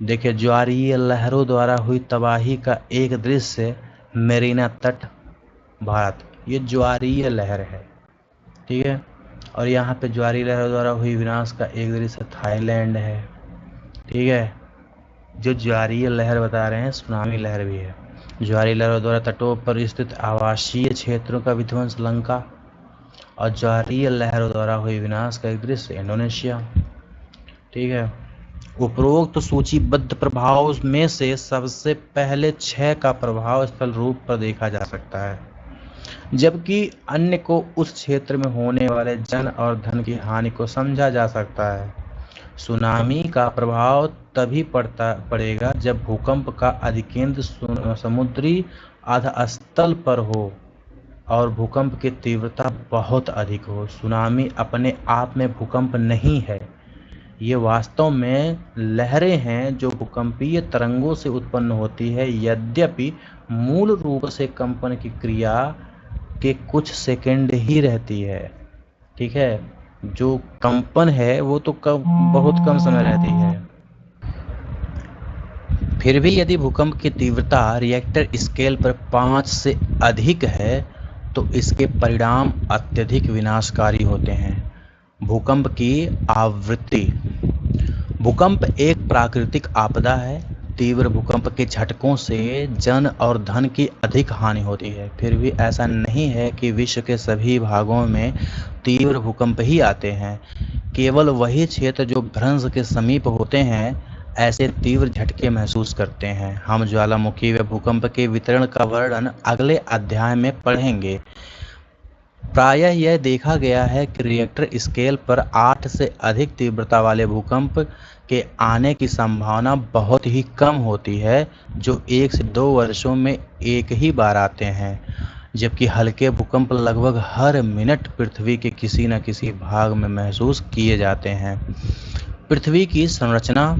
देखिए, ज्वारीय लहरों द्वारा हुई तबाही का एक दृश्य मेरीना तट, भारत। ये ज्वारीय लहर है, ठीक है। और यहाँ पे ज्वारीय लहरों द्वारा हुई विनाश का एक दृश्य थाईलैंड है, ठीक है। जो ज्वारीय लहर बता रहे हैं सुनामी लहर भी है। ज्वारीय लहरों द्वारा तटों पर स्थित आवासीय क्षेत्रों का विध्वंस लंका, और ज्वारीय लहरों द्वारा हुई विनाश का एक दृश्य इंडोनेशिया, ठीक है। उपरोक्त सूचीबद्ध प्रभाव में से सबसे पहले 6 का प्रभाव स्थल रूप पर देखा जा सकता है, जबकि अन्य को उस क्षेत्र में होने वाले जन और धन की हानि को समझा जा सकता है। सुनामी का प्रभाव तभी पड़ेगा जब भूकंप का अधिकेंद्र समुद्री अधस्तल पर हो और भूकंप की तीव्रता बहुत अधिक हो। सुनामी अपने आप में भूकंप नहीं है, ये वास्तव में लहरें हैं जो भूकंपीय तरंगों से उत्पन्न होती है। यद्यपि मूल रूप से कंपन की क्रिया के कुछ सेकंड ही रहती है, ठीक है। जो कंपन है वो तो बहुत कम समय रहती है। फिर भी यदि भूकंप की तीव्रता रिएक्टर स्केल पर 5 से अधिक है तो इसके परिणाम अत्यधिक विनाशकारी होते हैं। भूकंप की आवृत्ति। भूकंप एक प्राकृतिक आपदा है। तीव्र भूकंप के झटकों से जन और धन की अधिक हानि होती है। फिर भी ऐसा नहीं है कि विश्व के सभी भागों में तीव्र भूकंप ही आते हैं। केवल वही क्षेत्र जो भ्रंश के समीप होते हैं ऐसे तीव्र झटके महसूस करते हैं। हम ज्वालामुखी व भूकंप के वितरण का वर्णन अगले अध्याय में पढ़ेंगे। प्रायः यह देखा गया है कि रिएक्टर स्केल पर 8 से अधिक तीव्रता वाले भूकंप के आने की संभावना बहुत ही कम होती है, जो 1 से 2 वर्षों में एक ही बार आते हैं, जबकि हल्के भूकंप लगभग हर मिनट पृथ्वी के किसी न किसी भाग में महसूस किए जाते हैं। पृथ्वी की संरचना।